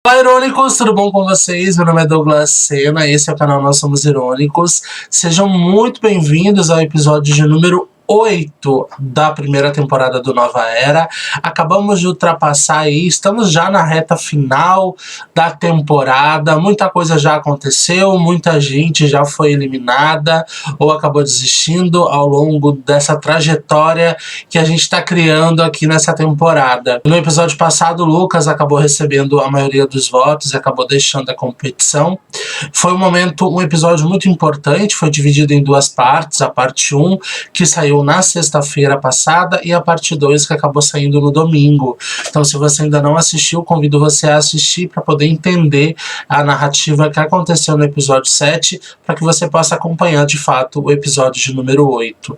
Olá, Irônicos, tudo bom com vocês? Meu nome é Douglas Sena, esse é o canal Nós Somos Irônicos. Sejam muito bem-vindos ao episódio de número 8 da primeira temporada do Nova Era. Acabamos de ultrapassar aí, estamos já na reta final da temporada, muita coisa já aconteceu, muita gente já foi eliminada ou acabou desistindo ao longo dessa trajetória que a gente está criando aqui nessa temporada. No episódio passado, o Lucas acabou recebendo a maioria dos votos e acabou deixando a competição. Foi um episódio muito importante, foi dividido em duas partes, a parte 1, que saiu na sexta-feira passada, e a parte 2, que acabou saindo no domingo. Então, se você ainda não assistiu, convido você a assistir para poder entender a narrativa que aconteceu no episódio 7, para que você possa acompanhar de fato o episódio de número 8.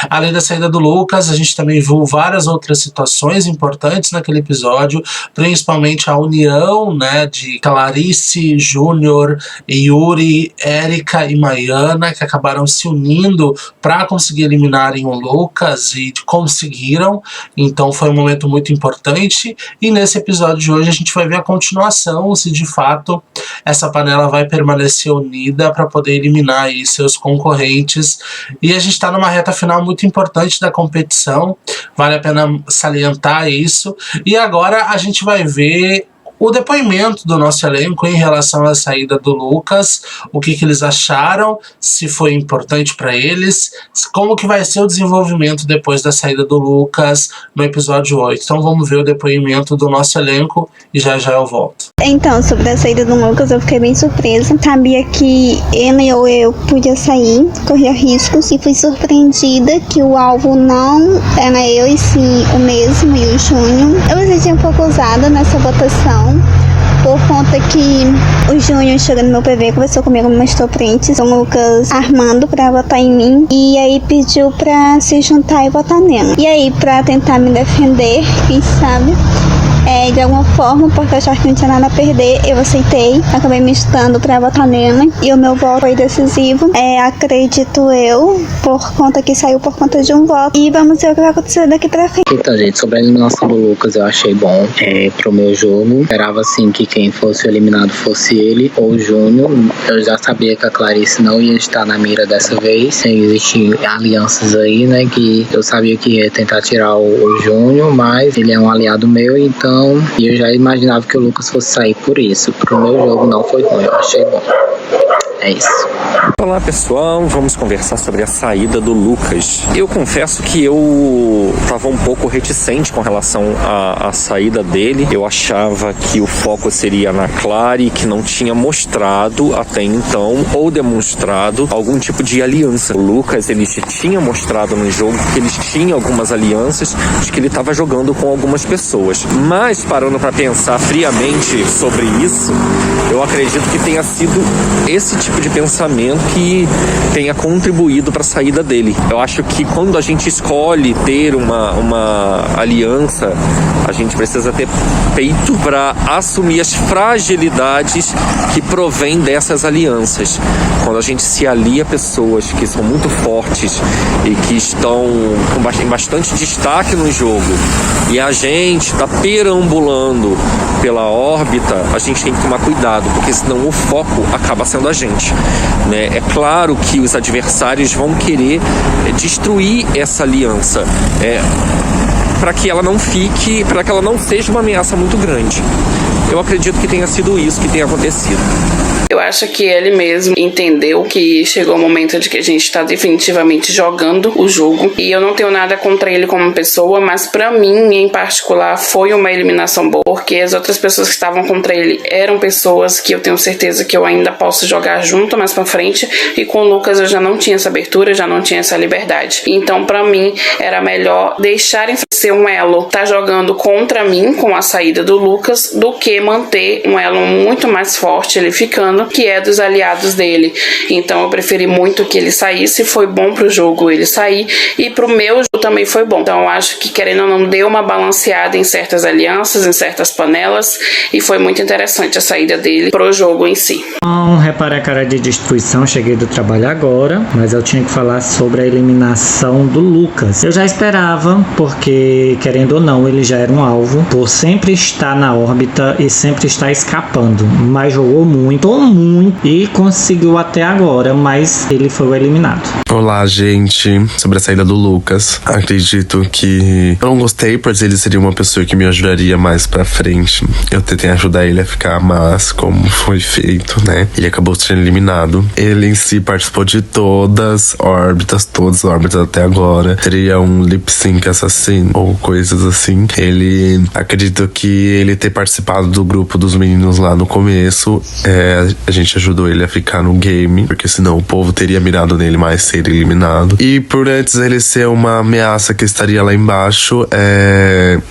Além da saída do Lucas, a gente também viu várias outras situações importantes naquele episódio, principalmente a união, de Clarice, Júnior, Yuri, Érica e Maiana, que acabaram se unindo para conseguir eliminarem o Lucas, e conseguiram. Então foi um momento muito importante, e nesse episódio de hoje a gente vai ver a continuação, se de fato essa panela vai permanecer unida para poder eliminar aí seus concorrentes. E a gente está numa reta final muito importante da competição, vale a pena salientar isso. E agora a gente vai ver o depoimento do nosso elenco em relação à saída do Lucas, o que eles acharam, se foi importante para eles, como que vai ser o desenvolvimento depois da saída do Lucas no episódio 8. Então vamos ver o depoimento do nosso elenco e já eu volto. Então, sobre a saída do Lucas, eu fiquei bem surpresa. Sabia que ele ou eu podia sair, corria riscos, e fui surpreendida que o alvo não era eu e sim o mesmo, e o Júnior. Eu me senti um pouco ousada nessa votação, por conta que o Júnior chegou no meu PV, conversou comigo, me mostrou prints, o Lucas armando pra votar em mim, e aí pediu pra se juntar e votar nela. E aí, pra tentar me defender, quem sabe, de alguma forma, porque eu achava que não tinha nada a perder, eu aceitei, acabei me estando pra votar nela, e o meu voto foi decisivo, acredito eu, por conta que saiu por conta de um voto, e vamos ver o que vai acontecer daqui pra frente. Então, gente, sobre a eliminação do Lucas, eu achei bom pro meu jogo. Esperava, assim, que quem fosse eliminado fosse ele ou o Júnior. Eu já sabia que a Clarice não ia estar na mira dessa vez. Existem alianças aí, que eu sabia que ia tentar tirar o Júnior, mas ele é um aliado meu, então eu já imaginava que o Lucas fosse sair por isso. Pro meu jogo não foi ruim, eu achei bom. É isso. Olá, pessoal, vamos conversar sobre a saída do Lucas. Eu confesso que eu estava um pouco reticente com relação à saída dele. Eu achava que o foco seria na Clary, que não tinha mostrado até então ou demonstrado algum tipo de aliança. O Lucas, ele tinha mostrado no jogo que eles tinham algumas alianças, de que ele estava jogando com algumas pessoas. Mas, parando para pensar friamente sobre isso, eu acredito que tenha sido esse tipo de pensamento que tenha contribuído para a saída dele. Eu acho que quando a gente escolhe ter uma aliança, a gente precisa ter peito para assumir as fragilidades que provêm dessas alianças. Quando a gente se alia a pessoas que são muito fortes e que estão em bastante destaque no jogo, e a gente está perambulando pela órbita, a gente tem que tomar cuidado, porque senão o foco acaba sendo a gente. É claro que os adversários vão querer destruir essa aliança, para que ela não seja uma ameaça muito grande. Eu acredito que tenha sido isso que tenha acontecido. Eu acho que ele mesmo entendeu que chegou o momento de que a gente está definitivamente jogando o jogo, e eu não tenho nada contra ele como pessoa, mas pra mim, em particular, foi uma eliminação boa, porque as outras pessoas que estavam contra ele eram pessoas que eu tenho certeza que eu ainda posso jogar junto mais pra frente, e com o Lucas eu já não tinha essa abertura, já não tinha essa liberdade. Então, pra mim, era melhor deixar ser um elo, tá jogando contra mim com a saída do Lucas, do que manter um elo muito mais forte, ele ficando, que é dos aliados dele. Então eu preferi muito que ele saísse, foi bom pro jogo ele sair, e pro meu jogo também foi bom. Então eu acho que, querendo ou não, deu uma balanceada em certas alianças, em certas panelas, e foi muito interessante a saída dele pro jogo em si. Não reparei a cara de destruição, cheguei do trabalho agora, mas eu tinha que falar sobre a eliminação do Lucas. Eu já esperava, porque porque, querendo ou não, ele já era um alvo por sempre estar na órbita e sempre estar escapando, mas jogou muito e conseguiu até agora, mas ele foi o eliminado. Olá, gente. Sobre a saída do Lucas, acredito que eu não gostei, pois ele seria uma pessoa que me ajudaria mais pra frente. Eu tentei ajudar ele a ficar, mas como foi feito, né? Ele acabou sendo eliminado. Ele em si participou de todas as órbitas até agora. Seria um lip sync assassino ou coisas assim. Ele, acredito que ele ter participado do grupo dos meninos lá no começo, a gente ajudou ele a ficar no game, porque senão o povo teria mirado nele mais ser eliminado. E por antes ele ser uma ameaça que estaria lá embaixo,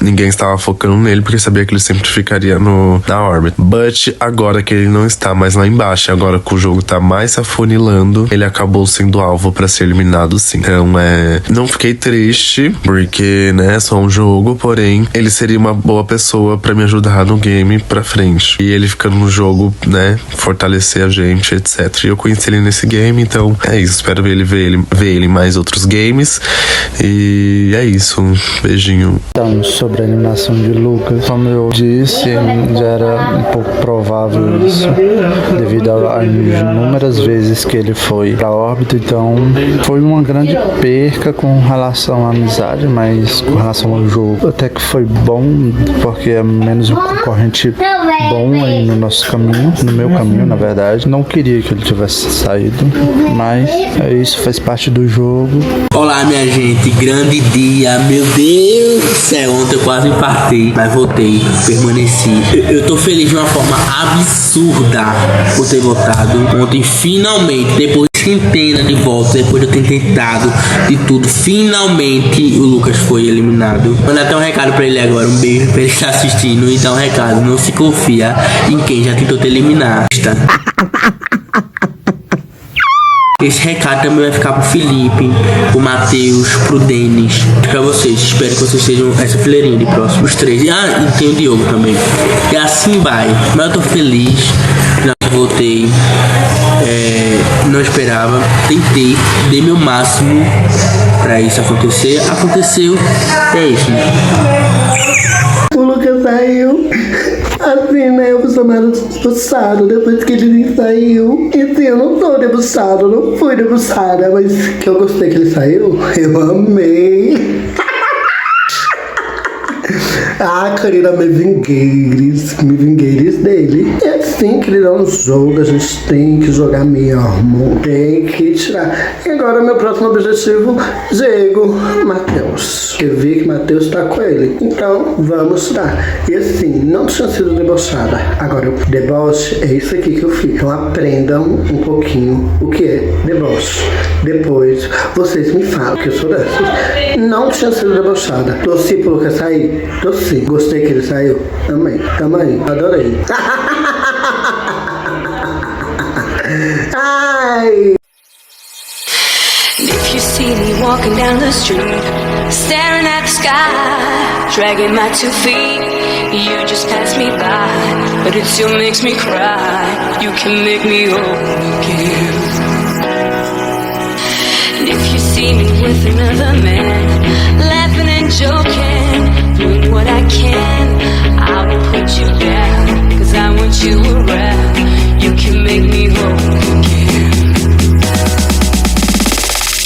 ninguém estava focando nele, porque sabia que ele sempre ficaria na órbita. But agora que ele não está mais lá embaixo, agora que o jogo tá mais se afunilando, ele acabou sendo alvo pra ser eliminado, sim. Então, não fiquei triste, porque, né, só um jogo, porém, ele seria uma boa pessoa pra me ajudar no game pra frente. E ele ficando no jogo, né, fortalecer a gente, etc. E eu conheci ele nesse game, então é isso. Espero ver ele em mais outros games. E é isso. Um beijinho. Então, sobre a eliminação de Lucas, como eu disse, já era um pouco provável isso, devido às inúmeras vezes que ele foi pra órbita. Então, foi uma grande perca com relação à amizade, mas com relação ao jogo, até que foi bom, porque é menos um concorrente bom aí no nosso caminho, no meu caminho, na verdade. Não queria que ele tivesse saído, mas isso faz parte do jogo. Olá, minha gente, grande dia, meu Deus do céu, ontem eu quase infartei, mas voltei, permaneci. Eu tô feliz de uma forma absurda por ter votado ontem, finalmente, depois de centena de votos, depois de eu ter tentado de tudo, finalmente o Lucas foi eliminado. Vou dar até um recado pra ele agora, um beijo pra ele estar assistindo, então um recado, não se confia em quem já tentou te eliminar, tá? Esse recado também vai ficar pro Felipe, pro Matheus, pro Denis, pra vocês. Espero que vocês sejam essa fileirinha de próximos 3. E tem o Diogo também. E assim vai. Mas eu tô feliz. Eu voltei. Não esperava. Tentei. Dei meu máximo pra isso acontecer. Aconteceu. É isso. O Lucas saiu. Assim, né, eu fui chamada de debochado depois que ele saiu. E assim, eu não sou debochado, não fui debochada, mas que eu gostei que ele saiu, eu amei. Querida, me vingueires dele. É assim, querida, é um jogo, a gente tem que jogar mesmo, tem que tirar. E agora meu próximo objetivo, Diego, Matheus. Eu vi que Matheus tá com ele, então vamos tirar. E assim, não tinha sido debochada. Agora, o deboche é isso aqui que eu fiz. Então aprendam um pouquinho o que é deboche. Depois vocês me falam que eu sou dessas. Não tinha sido debochada. Torci pro Lucas sair? Torci. Gostei que ele saiu? Amei. Tamo aí. Adorei. Ai. If you see me walking down the street, staring at the sky, dragging my 2 feet, you just pass me by, but it still makes me cry. You can make me whole again. And if you see me with another man, laughing and joking, doing what I can, I will put you down, 'cause I want you around. You can make me whole again.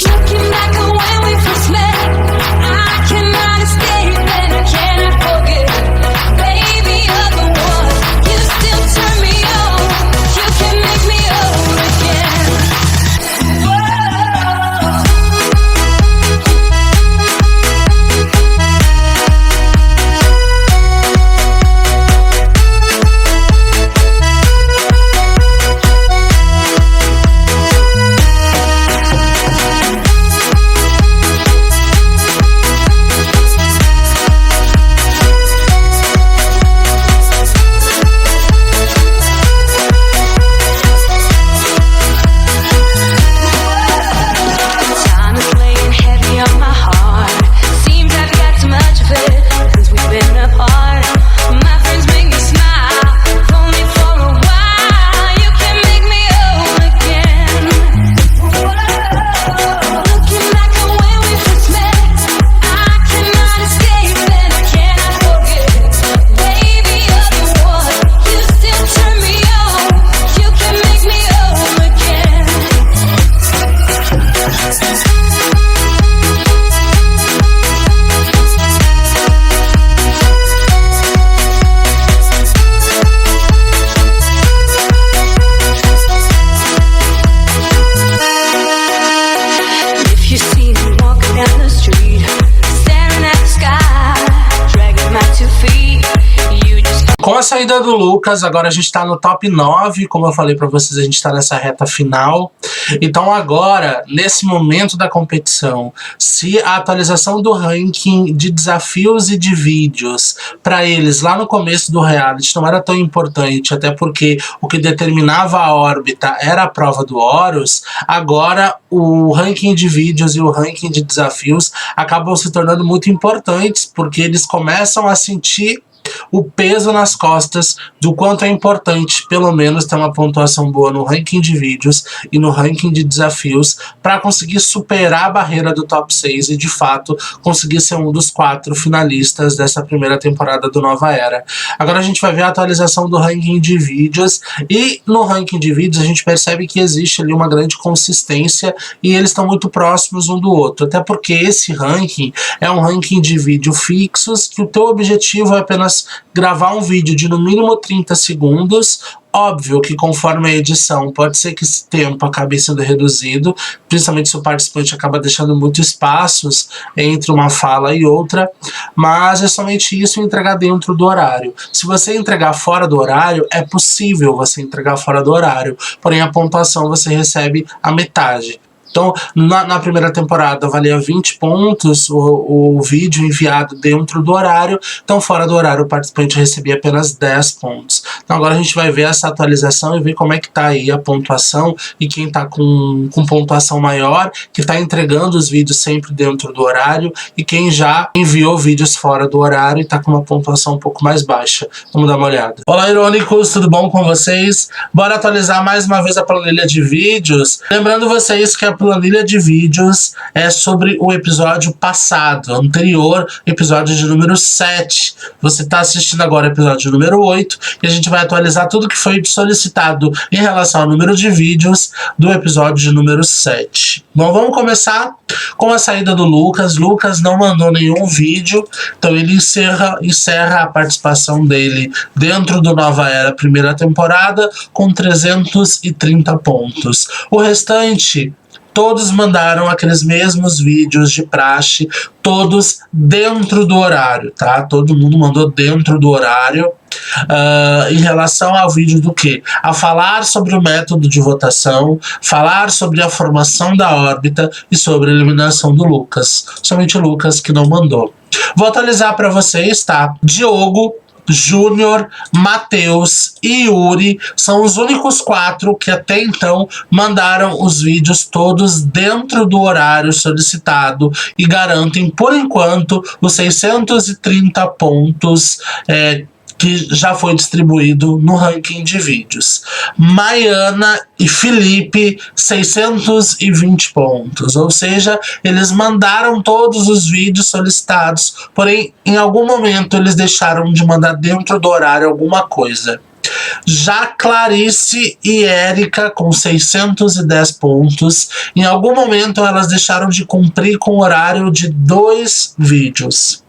Looking back at when we first met, I cannot escape and I cannot forget. Baby, you're the one, you still turn me on. You can make me whole again. Saída do Lucas, agora a gente tá no top 9, como eu falei pra vocês, a gente tá nessa reta final. Então agora, nesse momento da competição, se a atualização do ranking de desafios e de vídeos pra eles lá no começo do reality não era tão importante, até porque o que determinava a órbita era a prova do Horus, agora o ranking de vídeos e o ranking de desafios acabam se tornando muito importantes, porque eles começam a sentir o peso nas costas do quanto é importante, pelo menos, ter uma pontuação boa no ranking de vídeos e no ranking de desafios para conseguir superar a barreira do top 6 e, de fato, conseguir ser um dos 4 finalistas dessa primeira temporada do Nova Era. Agora a gente vai ver a atualização do ranking de vídeos e no ranking de vídeos a gente percebe que existe ali uma grande consistência e eles estão muito próximos um do outro, até porque esse ranking é um ranking de vídeo fixos que o teu objetivo é apenas gravar um vídeo de no mínimo 30 segundos. Óbvio que conforme a edição pode ser que esse tempo acabe sendo reduzido, principalmente se o participante acaba deixando muitos espaços entre uma fala e outra, mas é somente isso entregar dentro do horário. Se você entregar fora do horário, é possível você entregar fora do horário, porém a pontuação você recebe a metade. Então, na primeira temporada valia 20 pontos o vídeo enviado dentro do horário, então fora do horário o participante recebia apenas 10 pontos. Então agora a gente vai ver essa atualização e ver como é que tá aí a pontuação e quem tá com pontuação maior, que tá entregando os vídeos sempre dentro do horário e quem já enviou vídeos fora do horário e tá com uma pontuação um pouco mais baixa. Vamos dar uma olhada. Olá, irônicos, tudo bom com vocês? Bora atualizar mais uma vez a planilha de vídeos. Lembrando vocês que a planilha de vídeos é sobre o episódio passado, anterior, episódio de número 7. Você está assistindo agora o episódio número 8 e a gente vai atualizar tudo que foi solicitado em relação ao número de vídeos do episódio de número 7. Bom, vamos começar com a saída do Lucas. Lucas não mandou nenhum vídeo, então ele encerra a participação dele dentro do Nova Era primeira temporada com 330 pontos. O restante, todos mandaram aqueles mesmos vídeos de praxe, todos dentro do horário, tá? Todo mundo mandou dentro do horário. Em relação ao vídeo do que? A falar sobre o método de votação, falar sobre a formação da órbita e sobre a eliminação do Lucas. Somente o Lucas que não mandou. Vou atualizar para vocês, tá? Diogo, Júnior, Matheus e Yuri são os únicos 4 que até então mandaram os vídeos todos dentro do horário solicitado e garantem, por enquanto, os 630 pontos que já foi distribuído no ranking de vídeos. Maiana e Felipe, 620 pontos, ou seja, eles mandaram todos os vídeos solicitados, porém, em algum momento eles deixaram de mandar dentro do horário alguma coisa. Já Clarice e Érica, com 610 pontos, em algum momento elas deixaram de cumprir com o horário de 2 vídeos.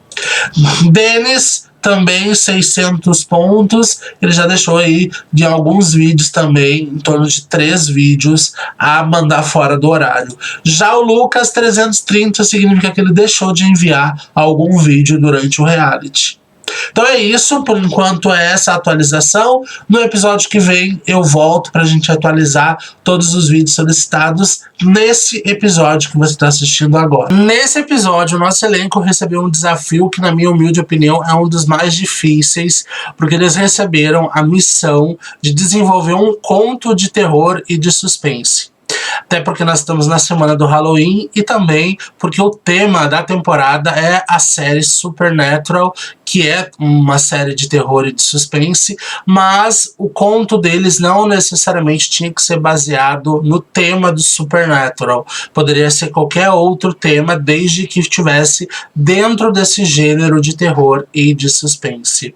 Denis, também 600 pontos, ele já deixou aí de alguns vídeos também, em torno de 3 vídeos a mandar fora do horário. Já o Lucas, 330, significa que ele deixou de enviar algum vídeo durante o reality. Então é isso, por enquanto é essa atualização. No episódio que vem eu volto pra gente atualizar todos os vídeos solicitados nesse episódio que você está assistindo agora. Nesse episódio o nosso elenco recebeu um desafio que, na minha humilde opinião, é um dos mais difíceis, porque eles receberam a missão de desenvolver um conto de terror e de suspense. Até porque nós estamos na semana do Halloween e também porque o tema da temporada é a série Supernatural, que é uma série de terror e de suspense, mas o conto deles não necessariamente tinha que ser baseado no tema do Supernatural. Poderia ser qualquer outro tema, desde que estivesse dentro desse gênero de terror e de suspense.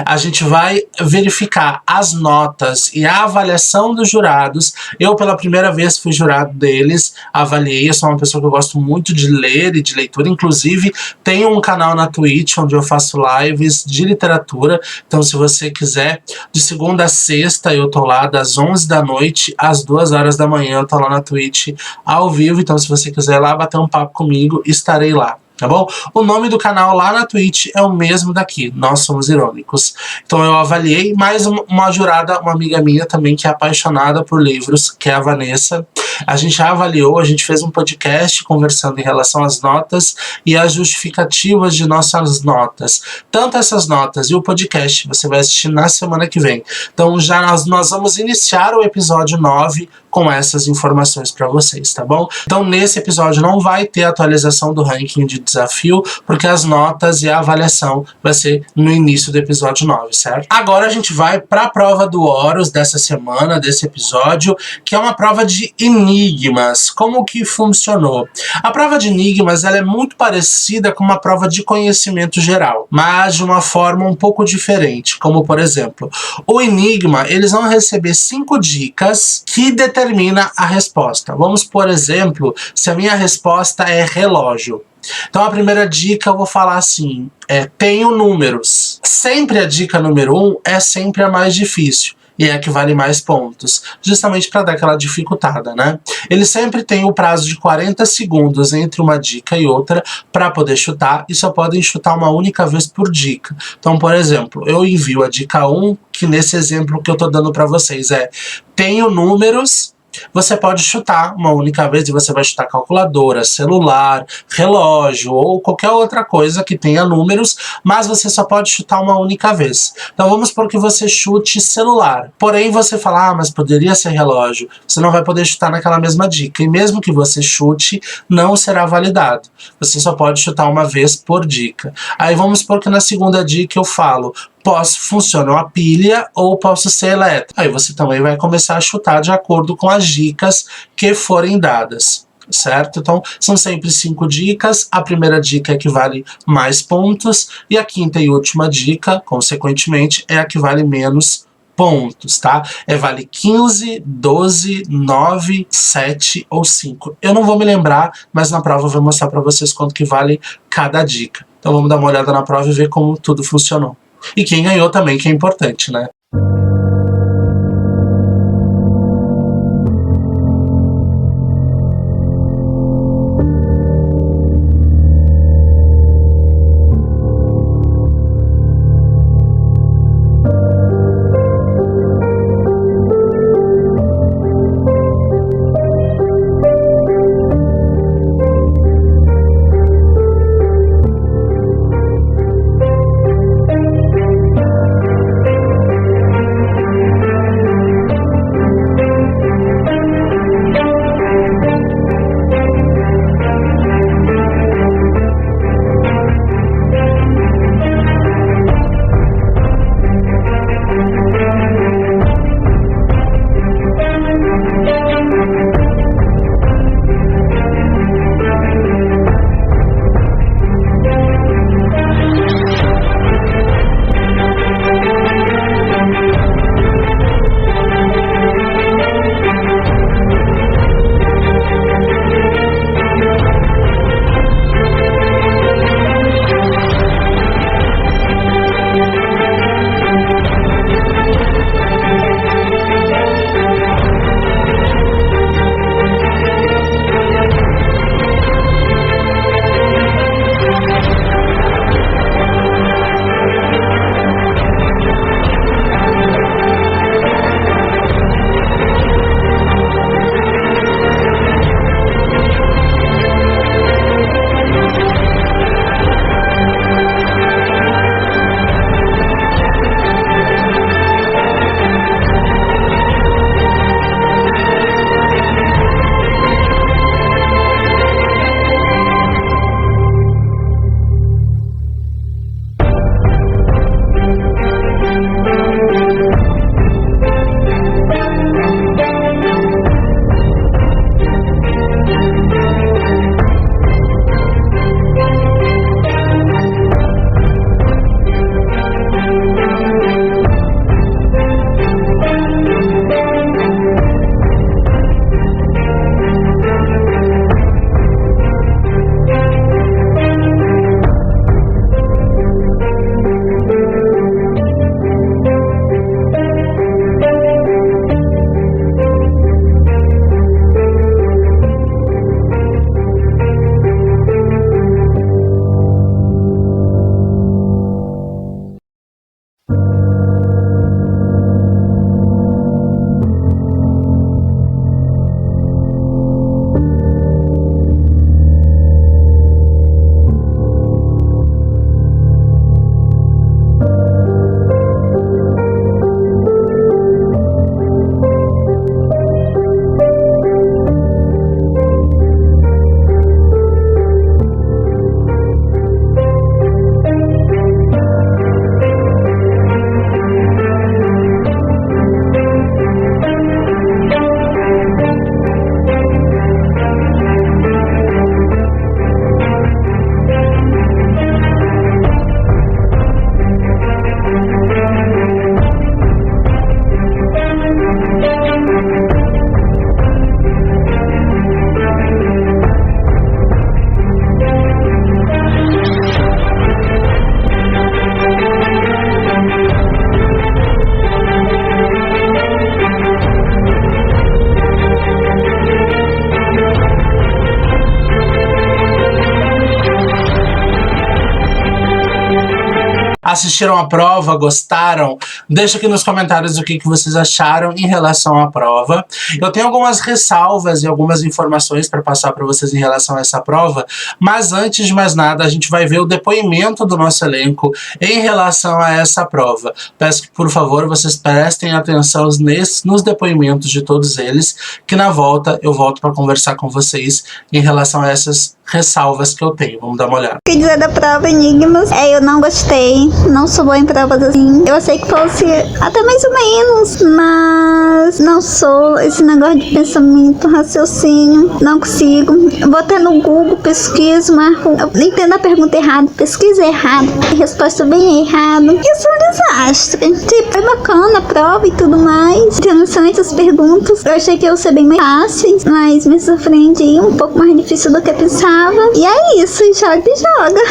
A gente vai verificar as notas e a avaliação dos jurados. Eu, pela primeira vez, fui jurado deles, avaliei. Eu sou uma pessoa que eu gosto muito de ler e de leitura. Inclusive, tenho um canal na Twitch onde eu faço lives de literatura. Então, se você quiser, de segunda a sexta, eu tô lá das 11 da noite às 2 horas da manhã. Eu tô lá na Twitch ao vivo. Então, se você quiser ir lá bater um papo comigo, estarei lá. tá bom? O nome do canal lá na Twitch é o mesmo daqui, Nós Somos Irônicos. Então eu avaliei, mais uma jurada, uma amiga minha também que é apaixonada por livros, que é a Vanessa. A gente já avaliou, a gente fez um podcast conversando em relação às notas e as justificativas de nossas notas. Tanto essas notas e o podcast você vai assistir na semana que vem. Então já nós vamos iniciar o episódio 9 com essas informações para vocês, tá bom? Então nesse episódio não vai ter atualização do ranking de desafio, porque as notas e a avaliação vai ser no início do episódio 9, certo? Agora a gente vai para a prova do Horus dessa semana, desse episódio, que é uma prova de enigmas. Como que funcionou? A prova de enigmas ela é muito parecida com uma prova de conhecimento geral, mas de uma forma um pouco diferente, como por exemplo, o enigma, eles vão receber 5 dicas que determina a resposta. Vamos, por exemplo, se a minha resposta é relógio. Então a primeira dica eu vou falar assim, tenho números. Sempre a dica número 1 é sempre a mais difícil. E é a que vale mais pontos, justamente para dar aquela dificultada, né? Ele sempre tem o prazo de 40 segundos entre uma dica e outra para poder chutar, e só podem chutar uma única vez por dica. Então, por exemplo, eu envio a dica 1, que nesse exemplo que eu tô dando para vocês tenho números. Você pode chutar uma única vez e você vai chutar calculadora, celular, relógio ou qualquer outra coisa que tenha números, mas você só pode chutar uma única vez. Então vamos supor que você chute celular, porém você fala, mas poderia ser relógio. Você não vai poder chutar naquela mesma dica, e mesmo que você chute, não será validado. Você só pode chutar uma vez por dica. Aí vamos supor que na segunda dica eu falo, funciona uma pilha ou posso ser elétrico. Aí você também vai começar a chutar de acordo com as dicas que forem dadas, certo? Então são sempre 5 dicas, a primeira dica é que vale mais pontos e a quinta e última dica, consequentemente, é a que vale menos pontos, tá? Vale 15, 12, 9, 7 ou 5. Eu não vou me lembrar, mas na prova eu vou mostrar para vocês quanto que vale cada dica. Então vamos dar uma olhada na prova e ver como tudo funcionou. E quem ganhou também, que é importante, né? Assistiram a prova? Gostaram? Deixa aqui nos comentários o que vocês acharam em relação à prova. Eu tenho algumas ressalvas e algumas informações para passar para vocês em relação a essa prova, mas antes de mais nada, a gente vai ver o depoimento do nosso elenco em relação a essa prova. Peço que, por favor, vocês prestem atenção nos depoimentos de todos eles, que na volta eu volto para conversar com vocês em relação a essas ressalvas que eu tenho. Vamos dar uma olhada. Quer dizer da prova Enigmas, eu não gostei, não sou boa em provas assim. Eu achei que fosse até mais ou menos, mas não sou esse negócio de pensamento, raciocínio, não consigo. Vou até no Google, pesquiso, marco, eu entendo a pergunta errada, pesquisa errado, resposta bem errada. Isso é um desastre. Tipo, foi bacana a prova e tudo mais, interessante as perguntas. Eu achei que ia ser bem mais fácil, mas me surpreendi, um pouco mais difícil do que eu pensava. E é isso, joga e joga.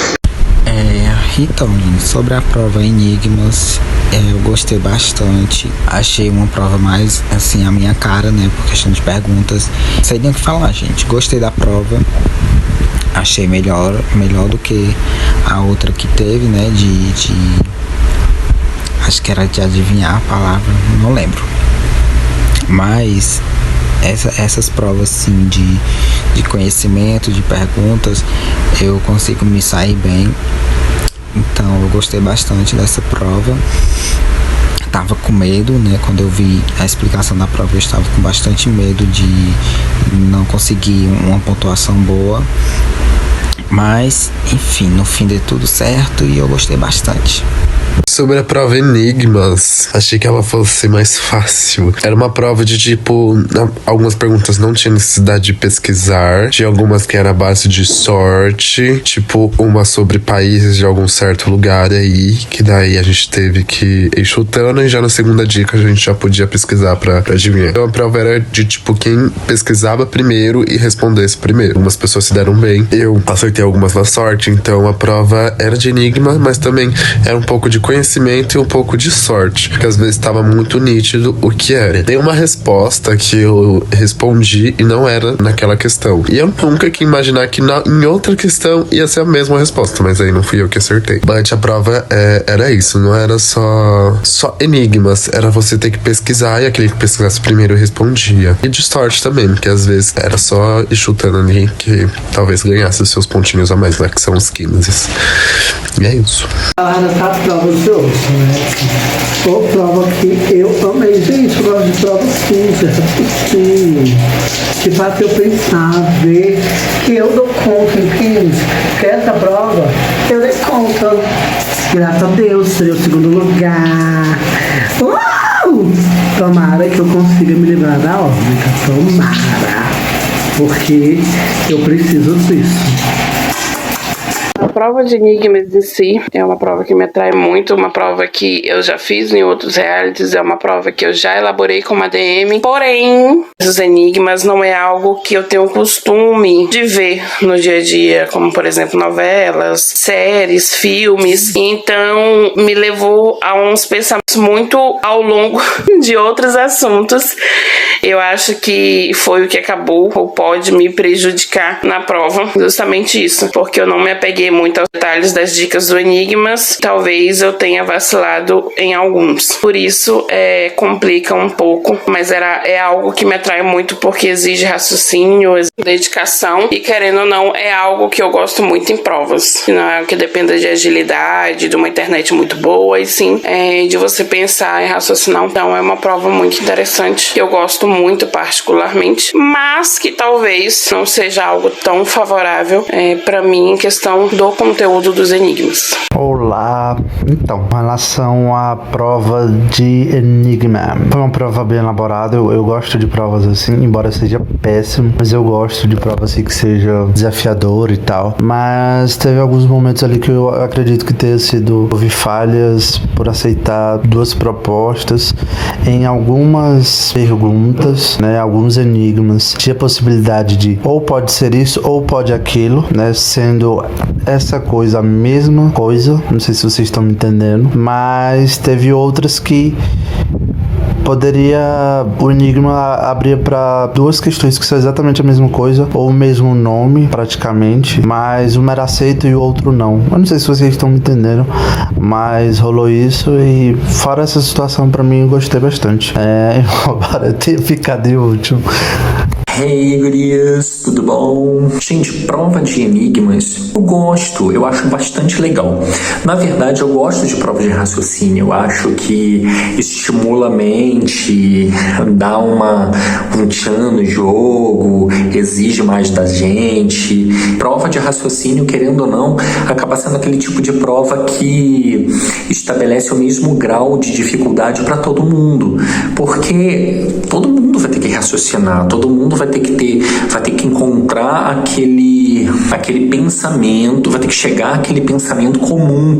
Então, gente, sobre a prova Enigmas, eu gostei bastante. Achei uma prova mais, assim, a minha cara, né, por questão de perguntas. Não sei nem o que falar, gente. Gostei da prova. Achei melhor do que a outra que teve, né, acho que era de adivinhar a palavra, não lembro. Mas essas provas, assim, de conhecimento, de perguntas, eu consigo me sair bem. Então eu gostei bastante dessa prova. Tava com medo, né? Quando eu vi a explicação da prova, eu estava com bastante medo de não conseguir uma pontuação boa. Mas, enfim, no fim deu tudo certo e eu gostei bastante. Sobre a prova Enigmas, achei que ela fosse mais fácil. Era uma prova de tipo, algumas perguntas não tinha necessidade de pesquisar, tinha algumas que era a base de sorte, tipo uma sobre países de algum certo lugar aí, que daí a gente teve que ir chutando, e já na segunda dica a gente já podia pesquisar pra adivinhar. Então a prova era de tipo quem pesquisava primeiro e respondesse primeiro. Algumas pessoas se deram bem, eu acertei algumas na sorte, então a prova era de enigma, mas também era um pouco de conhecimento e um pouco de sorte, porque às vezes estava muito nítido o que era. Tem uma resposta que eu respondi e não era naquela questão, e eu nunca que imaginar que em outra questão ia ser a mesma resposta, mas aí não fui eu que acertei. Mas a prova era isso, não era só enigmas, era você ter que pesquisar e aquele que pesquisasse primeiro respondia. E de sorte também, porque às vezes era só ir chutando ali que talvez ganhasse os seus pontinhos a mais, né, que são os 15. E é isso. Falar dessa prova de hoje, né? Ou prova que eu amei. Gente, eu gosto de prova assim, que faz eu pensar, ver que eu dou conta, entende? Porque essa prova eu dei conta. Graças a Deus, seria o segundo lugar. Uau! Tomara que eu consiga me livrar da órbita. Tomara. Porque eu preciso disso. A prova de enigmas em si é uma prova que me atrai muito, uma prova que eu já fiz em outros realities, é uma prova que eu já elaborei com uma DM, porém, os enigmas não é algo que eu tenho costume de ver no dia a dia, como por exemplo novelas, séries, filmes, então me levou a uns pensamentos muito ao longo de outros assuntos. Eu acho que foi o que acabou ou pode me prejudicar na prova, justamente isso, porque eu não me apeguei muito aos detalhes das dicas do Enigmas, talvez eu tenha vacilado em alguns. Por isso, complica um pouco, mas é algo que me atrai muito porque exige raciocínio, dedicação e, querendo ou não, é algo que eu gosto muito em provas. Não é algo que dependa de agilidade, de uma internet muito boa, e sim de você pensar e raciocinar. Então, é uma prova muito interessante, que eu gosto muito particularmente, mas que talvez não seja algo tão favorável para mim em questão do conteúdo dos enigmas. Olá, então, em relação à prova de enigma, foi uma prova bem elaborada. Eu gosto de provas assim, embora seja péssimo, mas eu gosto de provas assim que seja desafiador e tal. Mas teve alguns momentos ali que eu acredito que houve falhas por aceitar duas propostas em algumas perguntas, né, alguns enigmas. Tinha possibilidade de ou pode ser isso ou pode aquilo, né, sendo essa coisa a mesma coisa, não sei se vocês estão me entendendo, mas teve outras que o enigma abrir para duas questões que são exatamente a mesma coisa, ou o mesmo nome, praticamente, mas um era aceito e o outro não. Eu não sei se vocês estão me entendendo, mas rolou isso e fora essa situação, pra mim, eu gostei bastante. Embora tenha ficado em último. Hey, gurias, tudo bom? Gente, prova de enigmas, eu acho bastante legal. Na verdade, eu gosto de prova de raciocínio, eu acho que estimula a mente, dá um tchan no jogo, exige mais da gente. Prova de raciocínio, querendo ou não, acaba sendo aquele tipo de prova que estabelece o mesmo grau de dificuldade para todo mundo, porque todo mundo vai ter que raciocinar, todo mundo vai ter que encontrar aquele pensamento, vai ter que chegar àquele pensamento comum,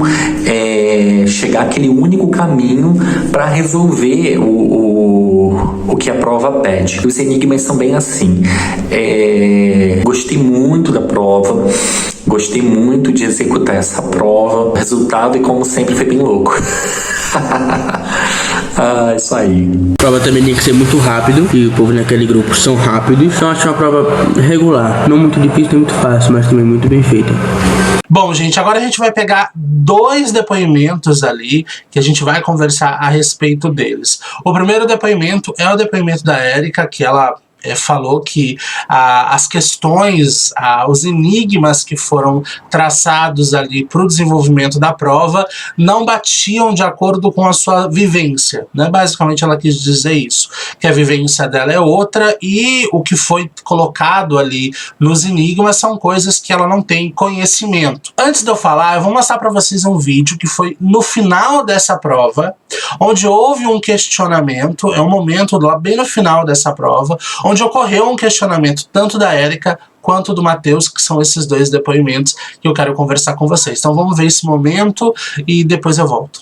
chegar àquele único caminho para resolver o que a prova pede. Os enigmas são bem assim. Gostei muito da prova, gostei muito de executar essa prova. O resultado, como sempre, foi bem louco. Isso aí. A prova também tem que ser muito rápido, e o povo naquele grupo são rápidos. Então acho uma prova regular, não muito difícil, nem muito fácil, mas também muito bem feita. Bom, gente, agora a gente vai pegar 2 depoimentos ali que a gente vai conversar a respeito deles. O primeiro depoimento é o depoimento da Érica, que ela falou que as questões, os enigmas que foram traçados ali para o desenvolvimento da prova não batiam de acordo com a sua vivência, né? Basicamente ela quis dizer isso, que a vivência dela é outra e o que foi colocado ali nos enigmas são coisas que ela não tem conhecimento. Antes de eu falar, eu vou mostrar para vocês um vídeo que foi no final dessa prova, onde houve um questionamento, é um momento lá bem no final dessa prova, onde ocorreu um questionamento tanto da Érica quanto do Matheus, que são esses 2 depoimentos que eu quero conversar com vocês. Então vamos ver esse momento e depois eu volto.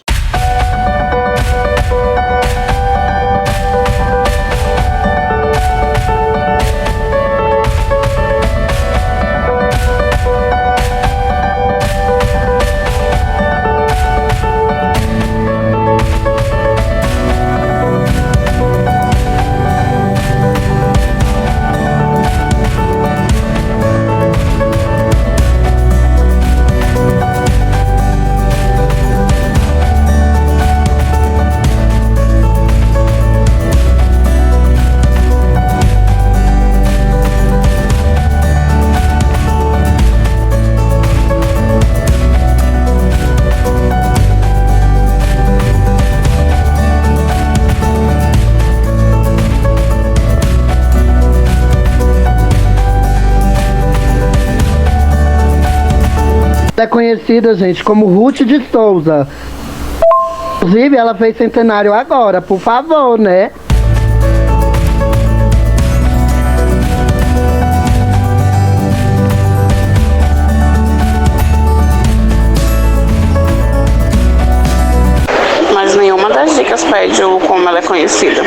Ela é conhecida, gente, como Ruth de Souza. Inclusive, ela fez centenário agora, por favor, né? Mas nenhuma das dicas pede o como ela é conhecida.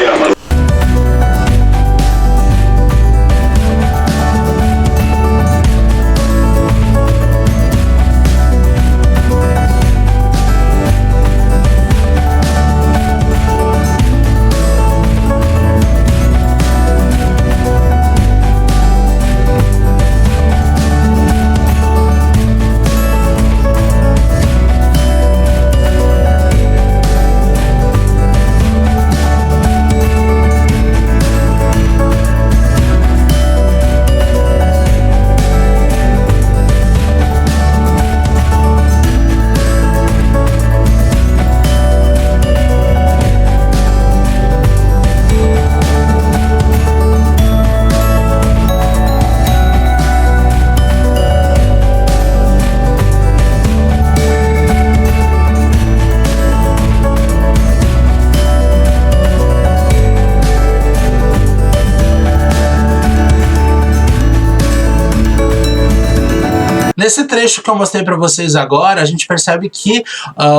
Nesse trecho que eu mostrei para vocês agora, a gente percebe que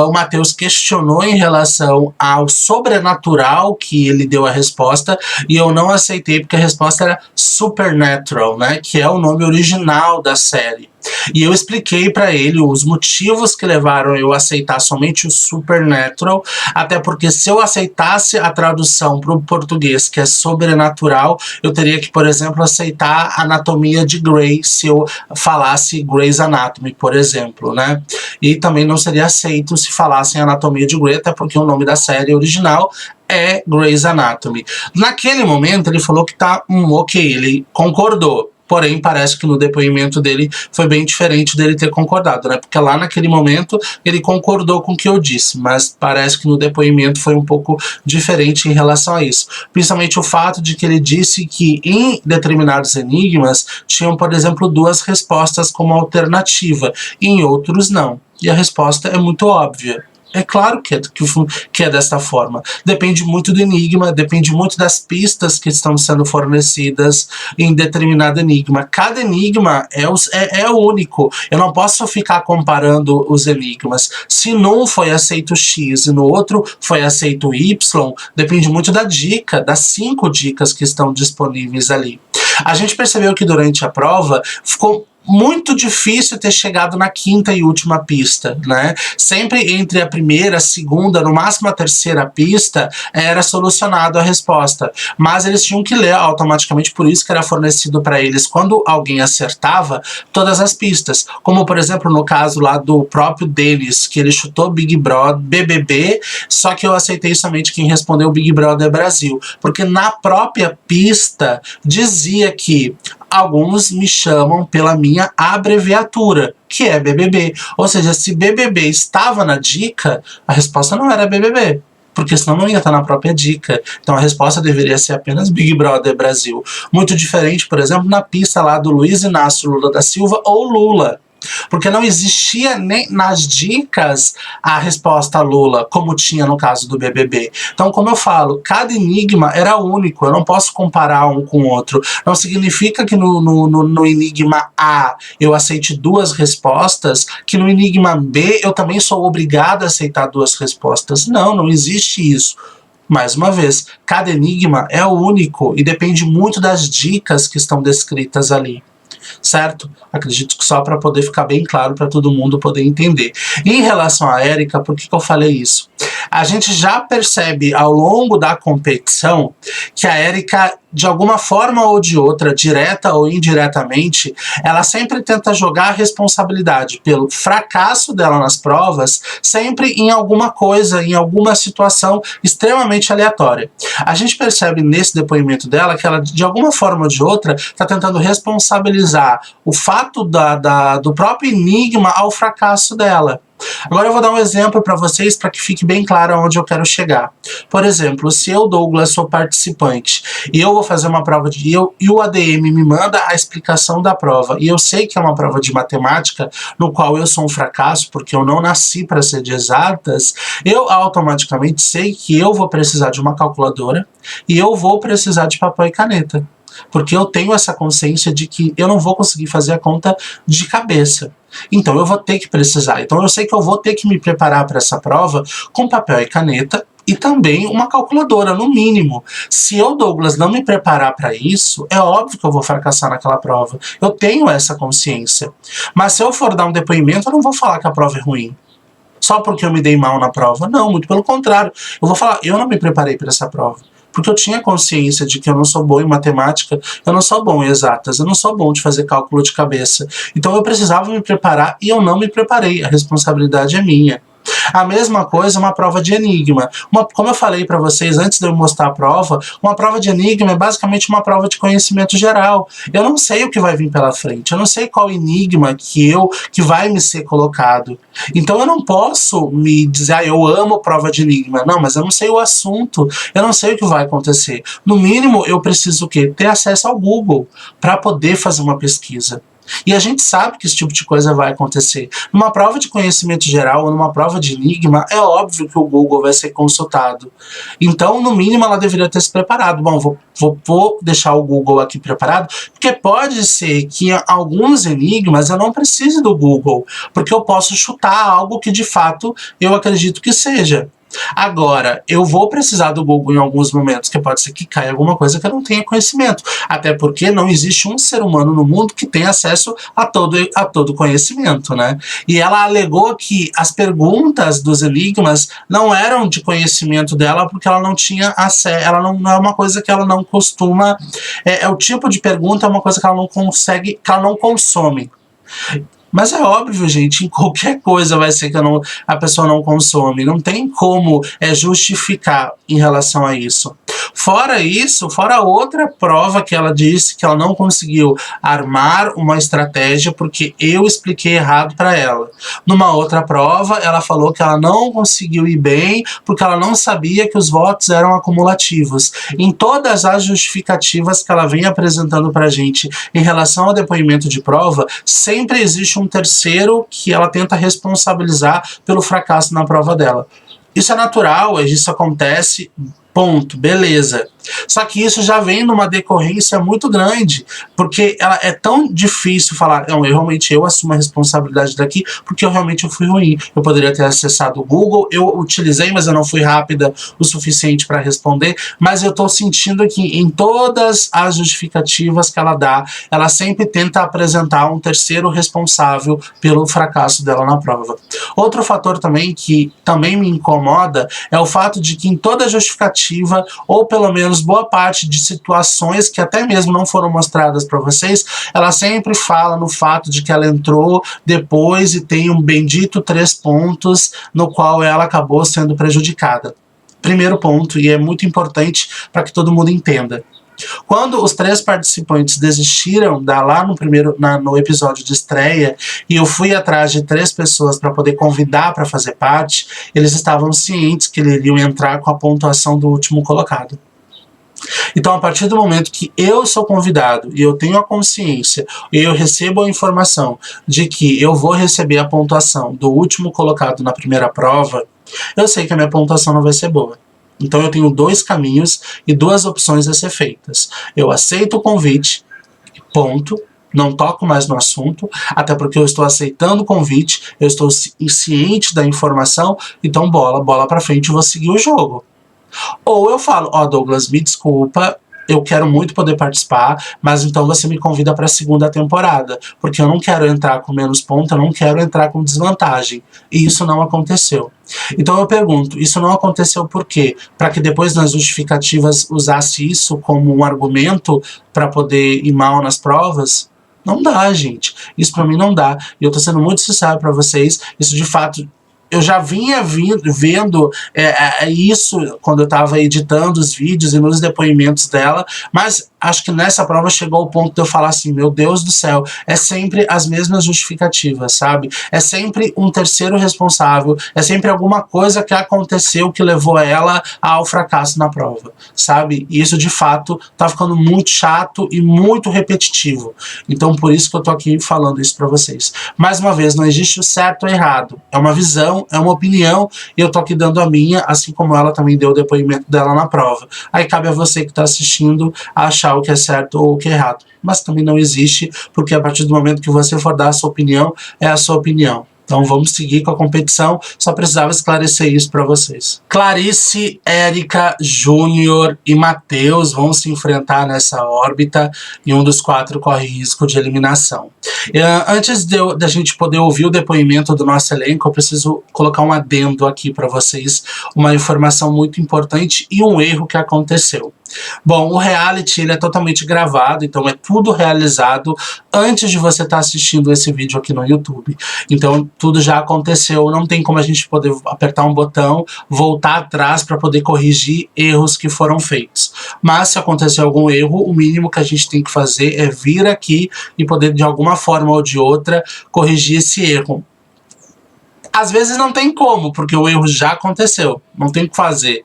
o Matheus questionou em relação ao sobrenatural que ele deu a resposta, e eu não aceitei porque a resposta era Supernatural, né, que é o nome original da série. E eu expliquei para ele os motivos que levaram eu a aceitar somente o Supernatural, até porque se eu aceitasse a tradução para o português, que é sobrenatural, eu teria que, por exemplo, aceitar a Anatomia de Grey se eu falasse Grey's Anatomy, por exemplo, né? E também não seria aceito se falassem Anatomia de Grey, até porque o nome da série original é Grey's Anatomy. Naquele momento ele falou que tá ok, ele concordou. Porém, parece que no depoimento dele foi bem diferente dele ter concordado, né? Porque lá naquele momento ele concordou com o que eu disse, mas parece que no depoimento foi um pouco diferente em relação a isso. Principalmente o fato de que ele disse que em determinados enigmas tinham, por exemplo, 2 respostas como alternativa, e em outros não. E a resposta é muito óbvia. É claro que é desta forma. Depende muito do enigma, depende muito das pistas que estão sendo fornecidas em determinado enigma. Cada enigma é único. Eu não posso ficar comparando os enigmas. Se num foi aceito X e no outro foi aceito Y, depende muito da dica, das 5 dicas que estão disponíveis ali. A gente percebeu que durante a prova ficou muito difícil ter chegado na 5ª e última pista, né? Sempre entre a primeira, a segunda, no máximo a 3ª pista, era solucionado a resposta. Mas eles tinham que ler automaticamente, por isso que era fornecido para eles, quando alguém acertava, todas as pistas. Como, por exemplo, no caso lá do próprio Denis, que ele chutou Big Brother, BBB, só que eu aceitei somente quem respondeu Big Brother Brasil. Porque na própria pista dizia que alguns me chamam pela minha abreviatura, que é BBB. Ou seja, se BBB estava na dica, a resposta não era BBB, porque senão não ia estar na própria dica. Então a resposta deveria ser apenas Big Brother Brasil. Muito diferente, por exemplo, na pista lá do Luiz Inácio Lula da Silva ou Lula. Porque não existia nem nas dicas a resposta Lula, como tinha no caso do BBB. Então, como eu falo, cada enigma era único, eu não posso comparar um com o outro. Não significa que no enigma A eu aceite 2 respostas, que no enigma B eu também sou obrigado a aceitar 2 respostas. Não, não existe isso. Mais uma vez, cada enigma é único e depende muito das dicas que estão descritas ali. Certo? Acredito que só para poder ficar bem claro para todo mundo poder entender. Em relação à Érica, por que eu falei isso? A gente já percebe ao longo da competição que a Érica, de alguma forma ou de outra, direta ou indiretamente, ela sempre tenta jogar a responsabilidade pelo fracasso dela nas provas, sempre em alguma coisa, em alguma situação extremamente aleatória. A gente percebe nesse depoimento dela que ela, de alguma forma ou de outra, está tentando responsabilizar o fato do próprio enigma ao fracasso dela. Agora eu vou dar um exemplo para vocês para que fique bem claro aonde eu quero chegar. Por exemplo, se eu, Douglas, sou participante e eu vou fazer uma prova e o ADM me manda a explicação da prova e eu sei que é uma prova de matemática no qual eu sou um fracasso porque eu não nasci para ser de exatas, eu automaticamente sei que eu vou precisar de uma calculadora e eu vou precisar de papel e caneta. Porque eu tenho essa consciência de que eu não vou conseguir fazer a conta de cabeça. Então eu vou ter que precisar. Então eu sei que eu vou ter que me preparar para essa prova com papel e caneta e também uma calculadora, no mínimo. Se eu, Douglas, não me preparar para isso, é óbvio que eu vou fracassar naquela prova. Eu tenho essa consciência. Mas se eu for dar um depoimento, eu não vou falar que a prova é ruim. Só porque eu me dei mal na prova. Não, muito pelo contrário. Eu vou falar, eu não me preparei para essa prova. Porque eu tinha consciência de que eu não sou bom em matemática, eu não sou bom em exatas, eu não sou bom de fazer cálculo de cabeça. Então eu precisava me preparar e eu não me preparei, a responsabilidade é minha. A mesma coisa uma prova de enigma. Como eu falei para vocês antes de eu mostrar a prova, uma prova de enigma é basicamente uma prova de conhecimento geral. Eu não sei o que vai vir pela frente, eu não sei qual enigma que vai me ser colocado. Então eu não posso me dizer, eu amo prova de enigma. Não, mas eu não sei o assunto, eu não sei o que vai acontecer. No mínimo eu preciso o quê? Ter acesso ao Google para poder fazer uma pesquisa. E a gente sabe que esse tipo de coisa vai acontecer. Numa prova de conhecimento geral ou numa prova de enigma, é óbvio que o Google vai ser consultado. Então, no mínimo, ela deveria ter se preparado. Bom, vou deixar o Google aqui preparado, porque pode ser que em alguns enigmas eu não precise do Google, porque eu posso chutar algo que de fato eu acredito que seja. Agora, eu vou precisar do Google em alguns momentos, que pode ser que caia alguma coisa que eu não tenha conhecimento. Até porque não existe um ser humano no mundo que tenha acesso a todo conhecimento, né? E ela alegou que as perguntas dos enigmas não eram de conhecimento dela, porque ela não tinha acesso, ela não é uma coisa que ela não costuma, é o tipo de pergunta, é uma coisa que ela não consegue, que ela não consome. Mas é óbvio, gente, em qualquer coisa vai ser que a pessoa não consome. Não tem como justificar em relação a isso. Fora isso, fora outra prova que ela disse que ela não conseguiu armar uma estratégia porque eu expliquei errado para ela. Numa outra prova, ela falou que ela não conseguiu ir bem porque ela não sabia que os votos eram acumulativos. Em todas as justificativas que ela vem apresentando pra gente em relação ao depoimento de prova, sempre existe um terceiro que ela tenta responsabilizar pelo fracasso na prova dela. Isso é natural, isso acontece, ponto, beleza. Só que isso já vem numa decorrência muito grande, porque ela é tão difícil falar, não, eu assumo a responsabilidade daqui, porque eu fui ruim. Eu poderia ter acessado o Google, eu utilizei, mas eu não fui rápida o suficiente para responder, mas eu tô sentindo que em todas as justificativas que ela dá, ela sempre tenta apresentar um terceiro responsável pelo fracasso dela na prova. Outro fator também que também me incomoda é o fato de que em toda justificativa, ou pelo menos boa parte de situações que até mesmo não foram mostradas para vocês, ela sempre fala no fato de que ela entrou depois e tem um bendito 3 pontos no qual ela acabou sendo prejudicada. Primeiro ponto, e é muito importante para que todo mundo entenda. Quando os 3 participantes desistiram lá no episódio de estreia, e eu fui atrás de 3 pessoas para poder convidar para fazer parte, eles estavam cientes que eles iriam entrar com a pontuação do último colocado. Então, a partir do momento que eu sou convidado e eu tenho a consciência e eu recebo a informação de que eu vou receber a pontuação do último colocado na primeira prova, eu sei que a minha pontuação não vai ser boa. Então eu tenho 2 caminhos e 2 opções a ser feitas. Eu aceito o convite, ponto, não toco mais no assunto, até porque eu estou aceitando o convite, eu estou ciente da informação, então bola pra frente, vou seguir o jogo. Ou eu falo, Douglas, me desculpa, eu quero muito poder participar, mas então você me convida para a segunda temporada, porque eu não quero entrar com menos ponto, eu não quero entrar com desvantagem. E isso não aconteceu. Então eu pergunto, isso não aconteceu por quê? Para que depois nas justificativas usasse isso como um argumento para poder ir mal nas provas? Não dá, gente. Isso para mim não dá. E eu tô sendo muito sincero para vocês, isso de fato... Eu já vinha vendo isso quando eu estava editando os vídeos e nos depoimentos dela, mas acho que nessa prova chegou ao ponto de eu falar assim, meu Deus do céu, é sempre as mesmas justificativas, sabe? É sempre um terceiro responsável, é sempre alguma coisa que aconteceu que levou ela ao fracasso na prova, sabe? E isso de fato tá ficando muito chato e muito repetitivo. Então por isso que eu tô aqui falando isso para vocês. Mais uma vez, não existe o certo ou errado, é uma visão, é uma opinião, e eu tô aqui dando a minha, assim como ela também deu o depoimento dela na prova. Aí cabe a você que tá assistindo a achar o que é certo ou o que é errado. Mas também não existe, porque a partir do momento que você for dar a sua opinião, é a sua opinião. Então vamos seguir com a competição, só precisava esclarecer isso para vocês. Clarice, Érica, Júnior e Matheus vão se enfrentar nessa órbita e um dos 4 corre risco de eliminação. Antes da gente poder ouvir o depoimento do nosso elenco, eu preciso colocar um adendo aqui para vocês, uma informação muito importante e um erro que aconteceu. Bom, o reality ele é totalmente gravado, então é tudo realizado antes de você estar assistindo esse vídeo aqui no YouTube. Então tudo já aconteceu, não tem como a gente poder apertar um botão, voltar atrás para poder corrigir erros que foram feitos. Mas se acontecer algum erro, o mínimo que a gente tem que fazer é vir aqui e poder de alguma forma ou de outra corrigir esse erro. Às vezes não tem como, porque o erro já aconteceu, não tem o que fazer.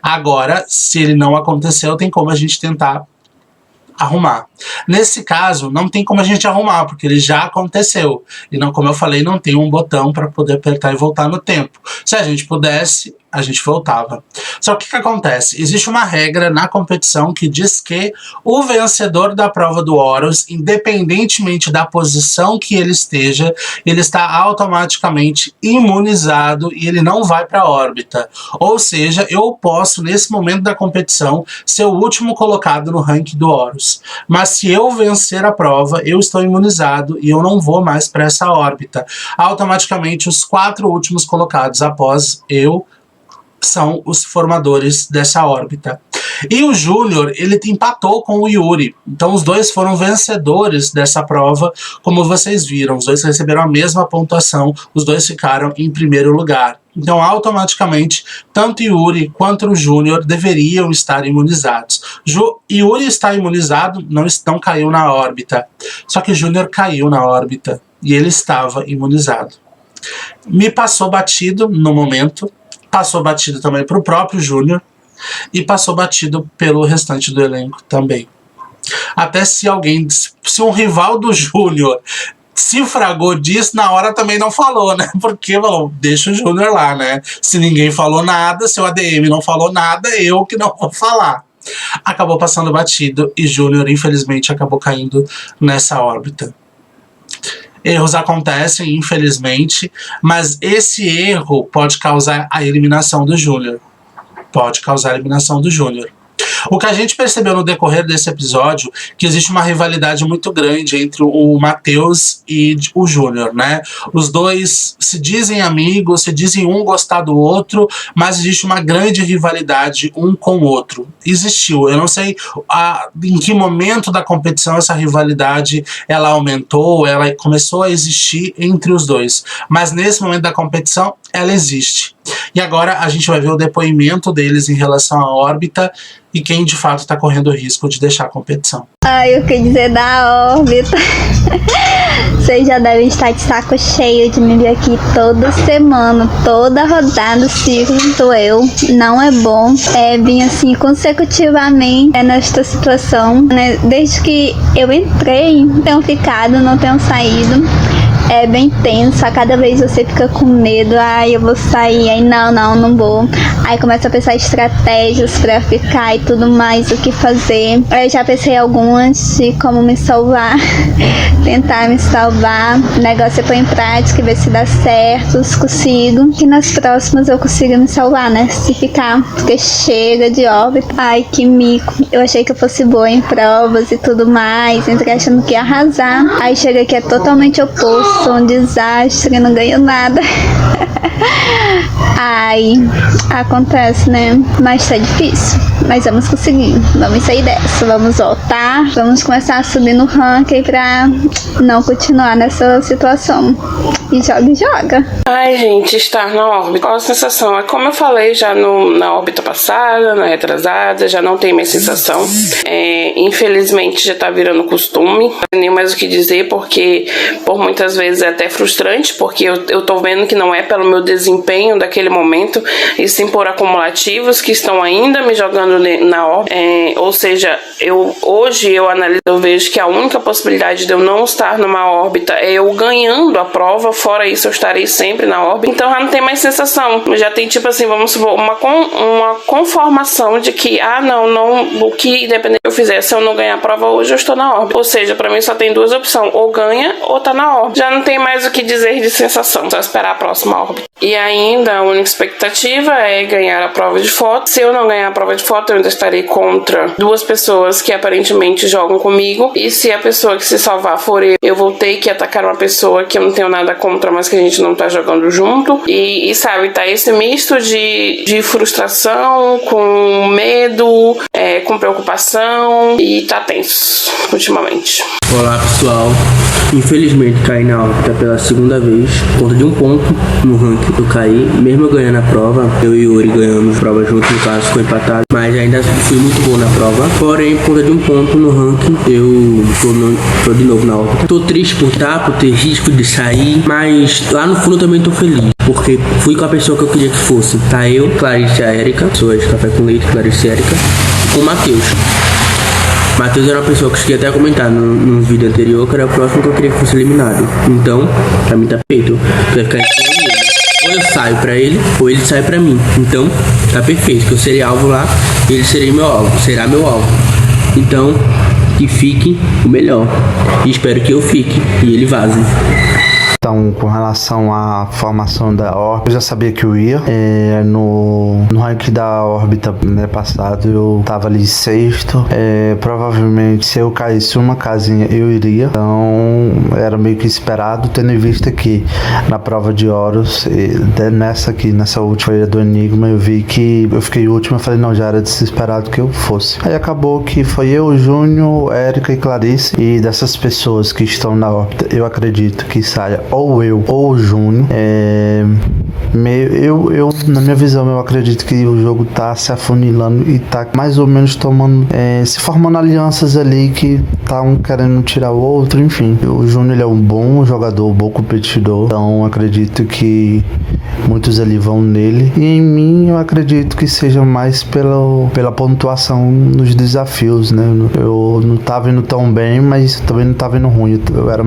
Agora, se ele não aconteceu, tem como a gente tentar arrumar. Nesse caso, não tem como a gente arrumar, porque ele já aconteceu. E não, como eu falei, não tem um botão para poder apertar e voltar no tempo. Se a gente pudesse, a gente voltava. Só que o que acontece? Existe uma regra na competição que diz que o vencedor da prova do Horus, independentemente da posição que ele esteja, ele está automaticamente imunizado e ele não vai para a órbita. Ou seja, eu posso, nesse momento da competição, ser o último colocado no ranking do Horus. Mas se eu vencer a prova, eu estou imunizado e eu não vou mais para essa órbita. Automaticamente, os 4 últimos colocados após eu são os formadores dessa órbita. E o Júnior, ele empatou com o Yuri. Então os dois foram vencedores dessa prova, como vocês viram. Os dois receberam a mesma pontuação, os dois ficaram em primeiro lugar. Então, automaticamente, tanto Yuri quanto o Júnior deveriam estar imunizados. Yuri está imunizado, não caiu na órbita. Só que Júnior caiu na órbita e ele estava imunizado. Me passou batido no momento, passou batido também para o próprio Júnior e passou batido pelo restante do elenco também. Até se um rival do Júnior se fragou disso, na hora também não falou, né? Porque falou, deixa o Júnior lá, né? Se ninguém falou nada, se o ADM não falou nada, eu que não vou falar. Acabou passando batido e Júnior, infelizmente, acabou caindo nessa órbita. Erros acontecem, infelizmente, mas esse erro pode causar a eliminação do Júnior. Pode causar a eliminação do Júnior. O que a gente percebeu no decorrer desse episódio, que existe uma rivalidade muito grande entre o Matheus e o Júnior, né? Os dois se dizem amigos, se dizem um gostar do outro, mas existe uma grande rivalidade um com o outro. Existiu, eu não sei em que momento da competição essa rivalidade ela aumentou, ela começou a existir entre os dois, mas nesse momento da competição ela existe. E agora a gente vai ver o depoimento deles em relação à órbita e quem de fato está correndo o risco de deixar a competição. Eu queria dizer da órbita. Vocês já devem estar de saco cheio de me ver aqui toda semana, toda rodada o ciclo do eu. Não é bom. Vim assim consecutivamente nesta situação, né? Desde que eu entrei, tenho ficado, não tenho saído. É bem tenso, a cada vez você fica com medo, eu vou sair, aí não vou. Aí começa a pensar estratégias pra ficar e tudo mais, o que fazer. Eu já pensei algumas de como me salvar, tentar me salvar. O negócio é pôr em prática e ver se dá certo, se consigo. Que nas próximas eu consiga me salvar, né? Se ficar, porque chega de óbito. Ai, que mico. Eu achei que eu fosse boa em provas e tudo mais, entrei achando que ia arrasar. Aí chega aqui é totalmente oposto. Sou um desastre, não ganho nada. Ai, acontece, né? Mas tá difícil. Mas vamos conseguir. Vamos sair dessa. Vamos voltar. Vamos começar a subir no ranking pra não continuar nessa situação. E joga. Ai, gente, estar na órbita. Qual a sensação? É como eu falei já na órbita passada, na retrasada, já não tem mais sensação. Infelizmente já tá virando costume. Não tem nem mais o que dizer, porque por muitas vezes é até frustrante, porque eu tô vendo que não é pelo meu desempenho daquele momento, e sim por acumulativos que estão ainda me jogando na órbita. Ou seja, hoje eu analiso, eu vejo que a única possibilidade de eu não estar numa órbita é eu ganhando a prova. Fora isso, eu estarei sempre na órbita. Então já não tem mais sensação. Já tem, tipo assim, vamos supor, uma conformação de que, não, o que independente eu fizer, se eu não ganhar a prova hoje, eu estou na órbita. Ou seja, pra mim só tem 2 opções, ou ganha ou tá na órbita. Já não tem mais o que dizer de sensação, só esperar a próxima órbita. E ainda a única expectativa é ganhar a prova de foto. Se eu não ganhar a prova de foto, eu ainda estarei contra 2 pessoas que aparentemente jogam comigo. E se a pessoa que se salvar for eu vou ter que atacar uma pessoa que eu não tenho nada contra, mas que a gente não tá jogando junto. E sabe, tá esse misto de frustração, com medo, com preocupação, e tá tenso ultimamente. Olá, pessoal. Infelizmente caí na órbita pela segunda vez, por conta de um ponto no ranking. Eu caí, mesmo eu ganhando a prova, eu e o Yuri ganhamos a prova junto, no caso ficou empatado, mas ainda fui muito bom na prova. Porém, por conta de um ponto no ranking, eu tô de novo na órbita. Tô triste por ter risco de sair, mas lá no fundo eu também tô feliz, porque fui com a pessoa que eu queria que fosse. Tá eu, Clarice e a Erika, pessoas de Café com Leite, Clarice e Erika, e com o Matheus. Matheus era uma pessoa que eu cheguei até a comentar no vídeo anterior, que era o próximo que eu queria que fosse eliminado. Então, pra mim tá feito. Vai ficar entre eu e ele. Ou eu saio pra ele, ou ele sai pra mim. Então, tá perfeito, que eu serei alvo lá, ele será meu alvo. Então, que fique o melhor. E espero que eu fique e ele vaze. Então, com relação à formação da órbita, eu já sabia que eu ia. No ranking da órbita passado, eu tava ali sexto. Provavelmente, se eu caísse uma casinha, eu iria. Então, era meio que esperado, tendo em vista que na prova de Horus, nessa última do Enigma, eu vi que eu fiquei último. Eu falei, não, já era desesperado que eu fosse. Aí acabou que foi eu, Júnior, Érica e Clarice. E dessas pessoas que estão na órbita, eu acredito que saia ou eu ou o Júnior. Na minha visão, eu acredito que o jogo tá se afunilando e tá mais ou menos se formando alianças ali que tá um querendo tirar o outro, enfim. O Júnior, ele é um bom jogador, um bom competidor, então acredito que muitos ali vão nele. E em mim, eu acredito que seja mais pela pontuação nos desafios, né? Eu não tava indo tão bem, mas também não tava indo ruim. Eu era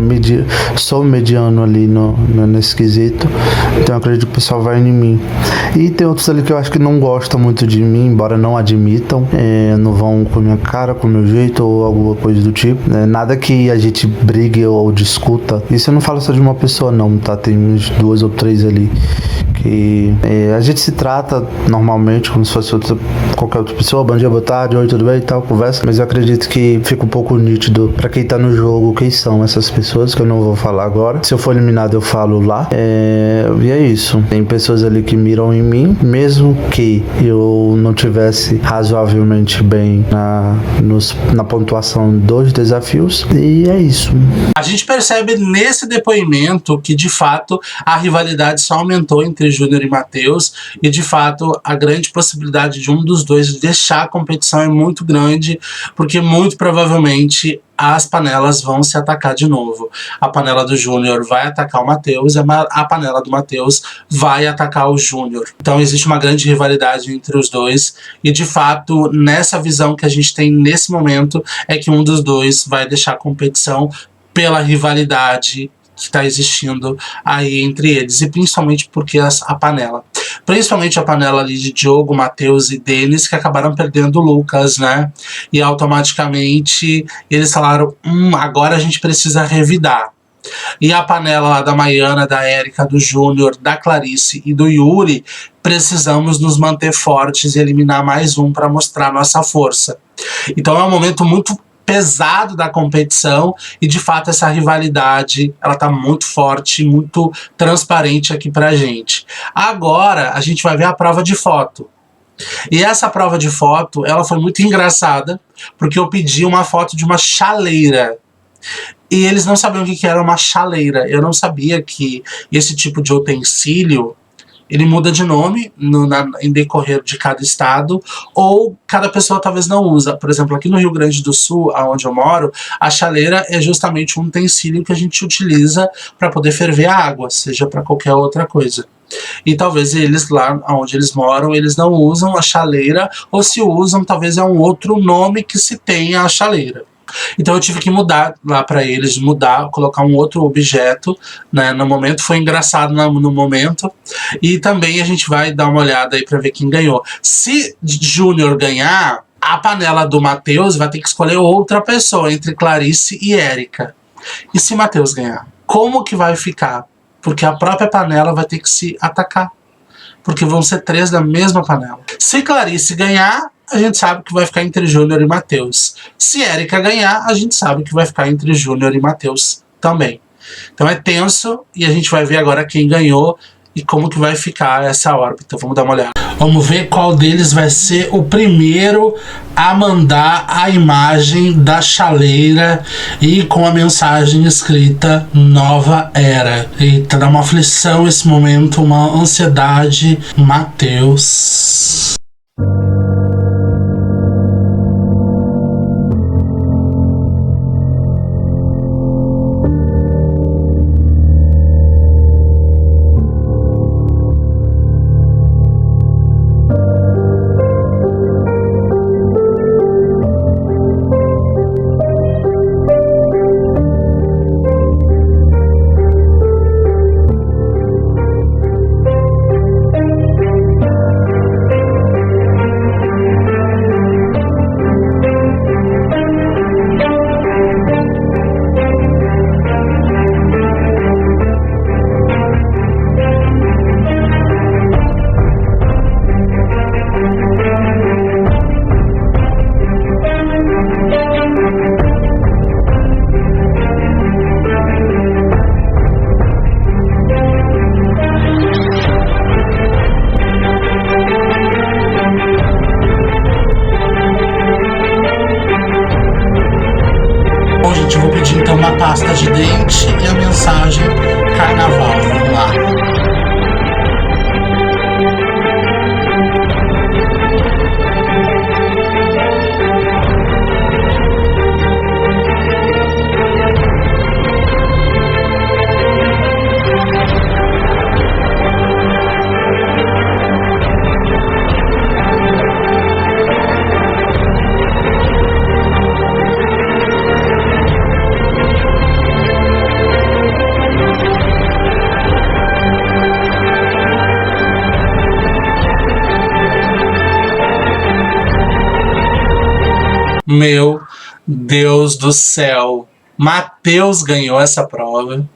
sou mediano ali nesse quesito, então eu acredito que o pessoal vai em mim. E tem outros ali que eu acho que não gostam muito de mim, embora não admitam, não vão com a minha cara, com o meu jeito ou alguma coisa do tipo, né? Nada que a gente brigue ou discuta. Isso eu não falo só de uma pessoa não, tá? Tem uns 2 ou 3 ali que a gente se trata normalmente como se fosse qualquer outra pessoa. Bom dia, boa tarde, oi, tudo bem e tal, conversa. Mas eu acredito que fica um pouco nítido pra quem tá no jogo quem são essas pessoas, que eu não vou falar agora. Se eu for eliminado, eu falo lá. E é isso. Tem pessoas ali que miram em mim, mesmo que eu não tivesse razoavelmente bem na pontuação dos desafios. E é isso. A gente percebe nesse depoimento que, de fato, a rivalidade só aumentou entre Júnior e Matheus, e, de fato, a grande possibilidade de um dos dois deixar a competição é muito grande, porque muito provavelmente as panelas vão se atacar de novo. A panela do Júnior vai atacar o Matheus, a panela do Matheus vai atacar o Júnior. Então existe uma grande rivalidade entre os dois, e de fato, nessa visão que a gente tem nesse momento, é que um dos dois vai deixar a competição pela rivalidade que está existindo aí entre eles, e principalmente porque a panela. Principalmente a panela ali de Diogo, Matheus e Denis, que acabaram perdendo o Lucas, né? E automaticamente eles falaram, agora a gente precisa revidar. E a panela lá da Maiana, da Érica, do Júnior, da Clarice e do Yuri, precisamos nos manter fortes e eliminar mais um para mostrar nossa força. Então é um momento muito pesado da competição, e de fato essa rivalidade ela tá muito forte, muito transparente aqui pra gente. Agora a gente vai ver a prova de foto. E essa prova de foto, ela foi muito engraçada, porque eu pedi uma foto de uma chaleira. E eles não sabiam o que era uma chaleira. Eu não sabia que esse tipo de utensílio ele muda de nome em decorrer de cada estado, ou cada pessoa talvez não usa. Por exemplo, aqui no Rio Grande do Sul, onde eu moro, a chaleira é justamente um utensílio que a gente utiliza para poder ferver a água, seja para qualquer outra coisa. E talvez eles lá onde eles moram, eles não usam a chaleira, ou se usam, talvez é um outro nome que se tenha a chaleira. Então eu tive que mudar lá para eles, colocar um outro objeto, né, no momento. Foi engraçado no momento. E também a gente vai dar uma olhada aí para ver quem ganhou. Se Júnior ganhar, a panela do Matheus vai ter que escolher outra pessoa entre Clarice e Érica. E se Matheus ganhar, como que vai ficar? Porque a própria panela vai ter que se atacar, porque vão ser 3 da mesma panela. Se Clarice ganhar, a gente sabe que vai ficar entre Júnior e Matheus. Se Érica ganhar, a gente sabe que vai ficar entre Júnior e Matheus também. Então é tenso, e a gente vai ver agora quem ganhou e como que vai ficar essa órbita. Vamos dar uma olhada. Vamos ver qual deles vai ser o primeiro a mandar a imagem da chaleira e com a mensagem escrita Nova Era. Eita, dá uma aflição esse momento, uma ansiedade. Matheus. gente, vou pedir então uma pasta de dente e a mensagem carnaval. Vamos lá. Meu Deus do céu. Matheus ganhou essa prova.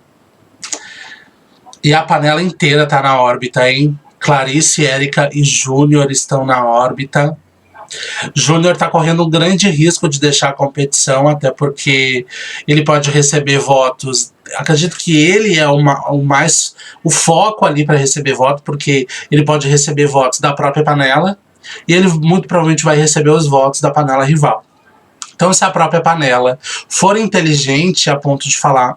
E a panela inteira tá na órbita, hein? Clarice, Érica e Júnior estão na órbita. Júnior tá correndo um grande risco de deixar a competição, até porque ele pode receber votos. Acredito que ele é o foco ali para receber voto, porque ele pode receber votos da própria panela e ele muito provavelmente vai receber os votos da panela rival. Então, se a própria panela for inteligente a ponto de falar,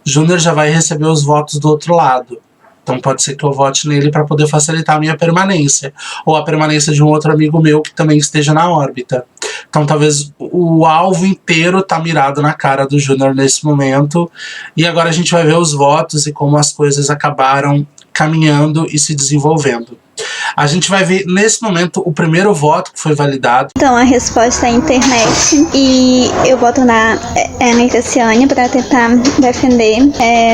Júnior já vai receber os votos do outro lado, então pode ser que eu vote nele para poder facilitar a minha permanência, ou a permanência de um outro amigo meu que também esteja na órbita. Então talvez o alvo inteiro tá mirado na cara do Júnior nesse momento, e agora a gente vai ver os votos e como as coisas acabaram caminhando e se desenvolvendo. A gente vai ver nesse momento o primeiro voto que foi validado. Então a resposta é internet e eu voto na Ana Cassiane para tentar defender.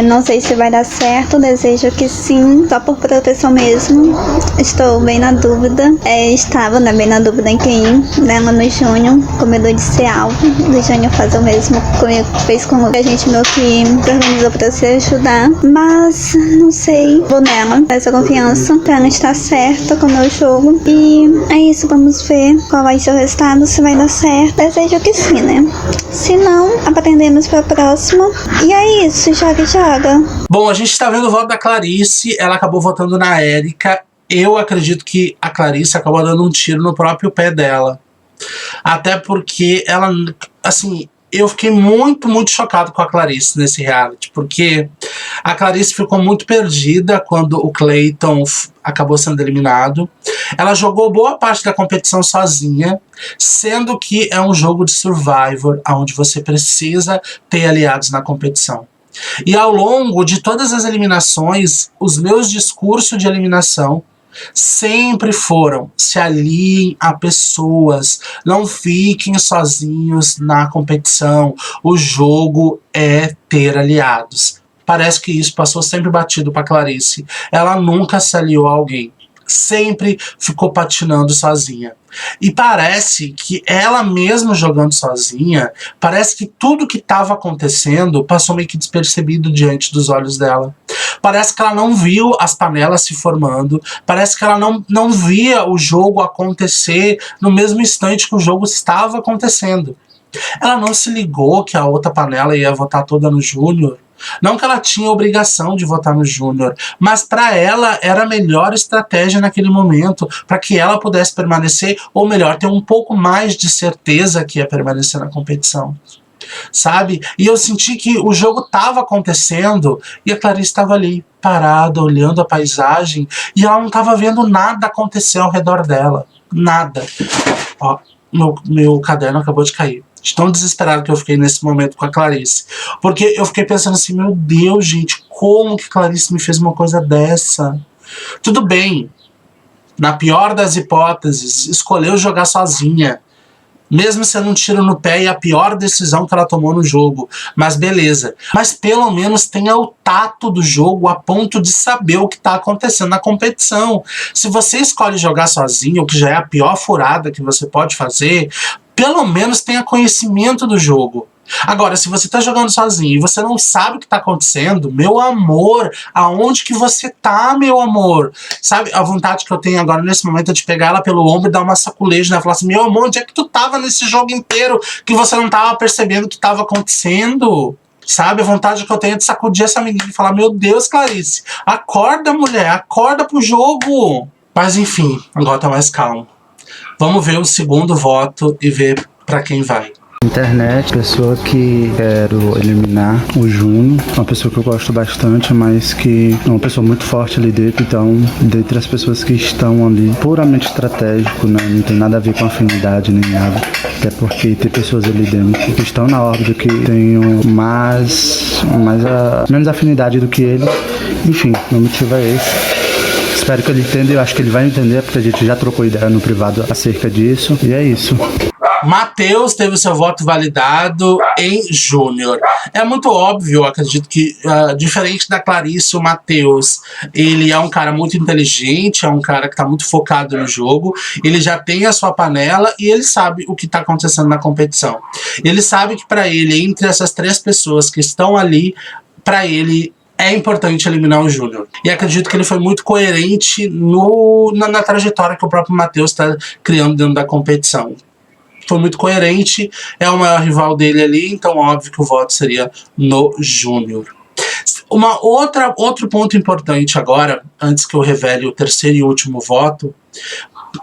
Não sei se vai dar certo, desejo que sim, só por proteção mesmo. Estou bem na dúvida. Estava bem na dúvida em quem ir, nela no Júnior, com medo de ser alvo. O Júnior fazer o mesmo comigo, fez com a gente meio que organizou para se ajudar. Mas não sei, vou nela, essa confiança para não estar certa com o meu jogo. E é isso, vamos ver qual vai ser o resultado, se vai dar certo. Desejo que sim, né? Se não, aprendemos para a próxima. E é isso, joga e joga. Bom, a gente tá vendo o voto da Clarice, ela acabou votando na Érica. Eu acredito que a Clarice acabou dando um tiro no próprio pé dela. Até porque ela, assim, eu fiquei muito chocado com a Clarice nesse reality, porque a Clarice ficou muito perdida quando o Clayton acabou sendo eliminado. Ela jogou boa parte da competição sozinha, sendo que é um jogo de Survivor, onde você precisa ter aliados na competição. E ao longo de todas as eliminações, os meus discursos de eliminação sempre foram: se aliem a pessoas, não fiquem sozinhos na competição, o jogo é ter aliados. Parece que isso passou sempre batido para Clarice. Ela nunca se aliou a alguém, sempre ficou patinando sozinha. E parece que ela mesmo jogando sozinha, parece que tudo que estava acontecendo passou meio que despercebido diante dos olhos dela. Parece que ela não viu as panelas se formando, parece que ela não via o jogo acontecer no mesmo instante que o jogo estava acontecendo. Ela não se ligou que a outra panela ia votar toda no Júnior. Não que ela tinha obrigação de votar no Júnior, mas para ela era a melhor estratégia naquele momento, para que ela pudesse permanecer, ou melhor, ter um pouco mais de certeza que ia permanecer na competição. Sabe? E eu senti que o jogo estava acontecendo e a Clarice estava ali, parada, olhando a paisagem, e ela não estava vendo nada acontecer ao redor dela. Nada. Ó, meu caderno acabou de cair. De tão desesperado que eu fiquei nesse momento com a Clarice. Porque eu fiquei pensando assim, meu Deus, gente, como que Clarice me fez uma coisa dessa? Tudo bem, na pior das hipóteses, escolheu jogar sozinha. Mesmo sendo um tiro no pé e a pior decisão que ela tomou no jogo. Mas beleza. Mas pelo menos tenha o tato do jogo a ponto de saber o que está acontecendo na competição. Se você escolhe jogar sozinho, o que já é a pior furada que você pode fazer, pelo menos tenha conhecimento do jogo. Agora, se você tá jogando sozinho e você não sabe o que tá acontecendo, meu amor, aonde que você tá, meu amor? Sabe, a vontade que eu tenho agora nesse momento é de pegar ela pelo ombro e dar uma saculeja, né? Falar assim, meu amor, onde é que tu tava nesse jogo inteiro que você não tava percebendo o que tava acontecendo? Sabe, a vontade que eu tenho é de sacudir essa menina e falar, meu Deus, Clarice, acorda, mulher, acorda pro jogo. Mas enfim, agora tá mais calmo. Vamos ver o segundo voto e ver pra quem vai. internet, pessoa que quero eliminar, o Juno, uma pessoa que eu gosto bastante, mas que é uma pessoa muito forte ali dentro, então, dentre as pessoas que estão ali, puramente estratégico, né? Não tem nada a ver com afinidade nem nada, até porque tem pessoas ali dentro que estão na órbita que tenham menos afinidade do que ele. Enfim, meu motivo é esse. Espero que ele entenda, eu acho que ele vai entender, porque a gente já trocou ideia no privado acerca disso, e é isso. Matheus teve seu voto validado em Júnior. É muito óbvio, eu acredito que, diferente da Clarice, o Matheus, ele é um cara muito inteligente, é um cara que está muito focado no jogo, ele já tem a sua panela e ele sabe o que está acontecendo na competição. Ele sabe que para ele, entre essas 3 pessoas que estão ali, para ele é importante eliminar o Júnior. E acredito que ele foi muito coerente na trajetória que o próprio Matheus está criando dentro da competição. Foi muito coerente, é o maior rival dele ali, então óbvio que o voto seria no Júnior. Outro ponto importante agora, antes que eu revele o terceiro e último voto,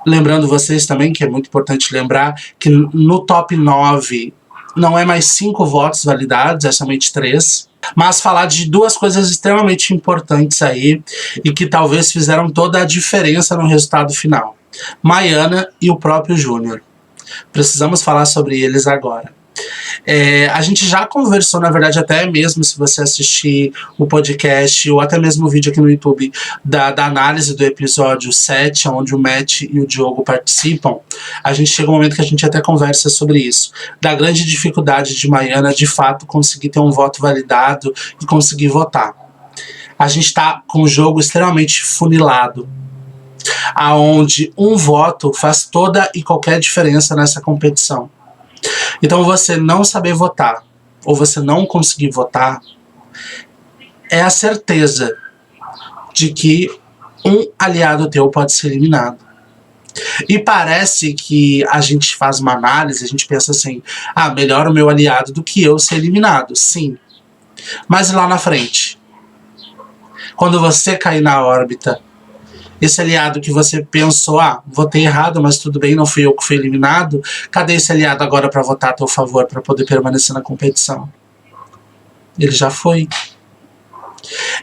lembrando vocês também, que é muito importante lembrar, que no top 9 não é mais 5 votos validados, é somente 3. Mas falar de 2 coisas extremamente importantes aí, e que talvez fizeram toda a diferença no resultado final. Maiana e o próprio Júnior. Precisamos falar sobre eles agora. A gente já conversou, na verdade, até mesmo se você assistir o podcast ou até mesmo o vídeo aqui no YouTube da análise do episódio 7, onde o Matt e o Diogo participam, a gente chega um momento que a gente até conversa sobre isso, da grande dificuldade de Maiana de fato conseguir ter um voto validado e conseguir votar. A gente está com o jogo extremamente funilado, aonde um voto faz toda e qualquer diferença nessa competição. Então você não saber votar, ou você não conseguir votar, é a certeza de que um aliado teu pode ser eliminado. E parece que a gente faz uma análise, a gente pensa assim, melhor o meu aliado do que eu ser eliminado. Sim, mas lá na frente, quando você cair na órbita, esse aliado que você pensou, votei errado, mas tudo bem, não fui eu que fui eliminado, cadê esse aliado agora para votar a teu favor, para poder permanecer na competição? Ele já foi.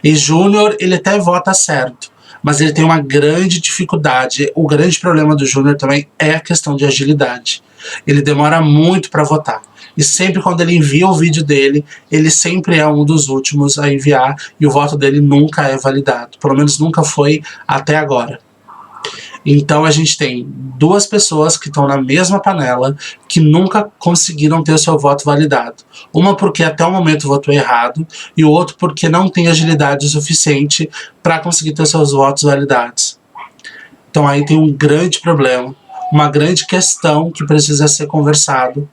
E Júnior, ele até vota certo, mas ele tem uma grande dificuldade. O grande problema do Júnior também é a questão de agilidade. Ele demora muito para votar. E sempre quando ele envia o vídeo dele, ele sempre é um dos últimos a enviar e o voto dele nunca é validado. Pelo menos nunca foi até agora. Então a gente tem 2 pessoas que estão na mesma panela que nunca conseguiram ter o seu voto validado. Uma porque até o momento votou errado e o outro porque não tem agilidade suficiente para conseguir ter seus votos validados. Então aí tem um grande problema, uma grande questão que precisa ser conversado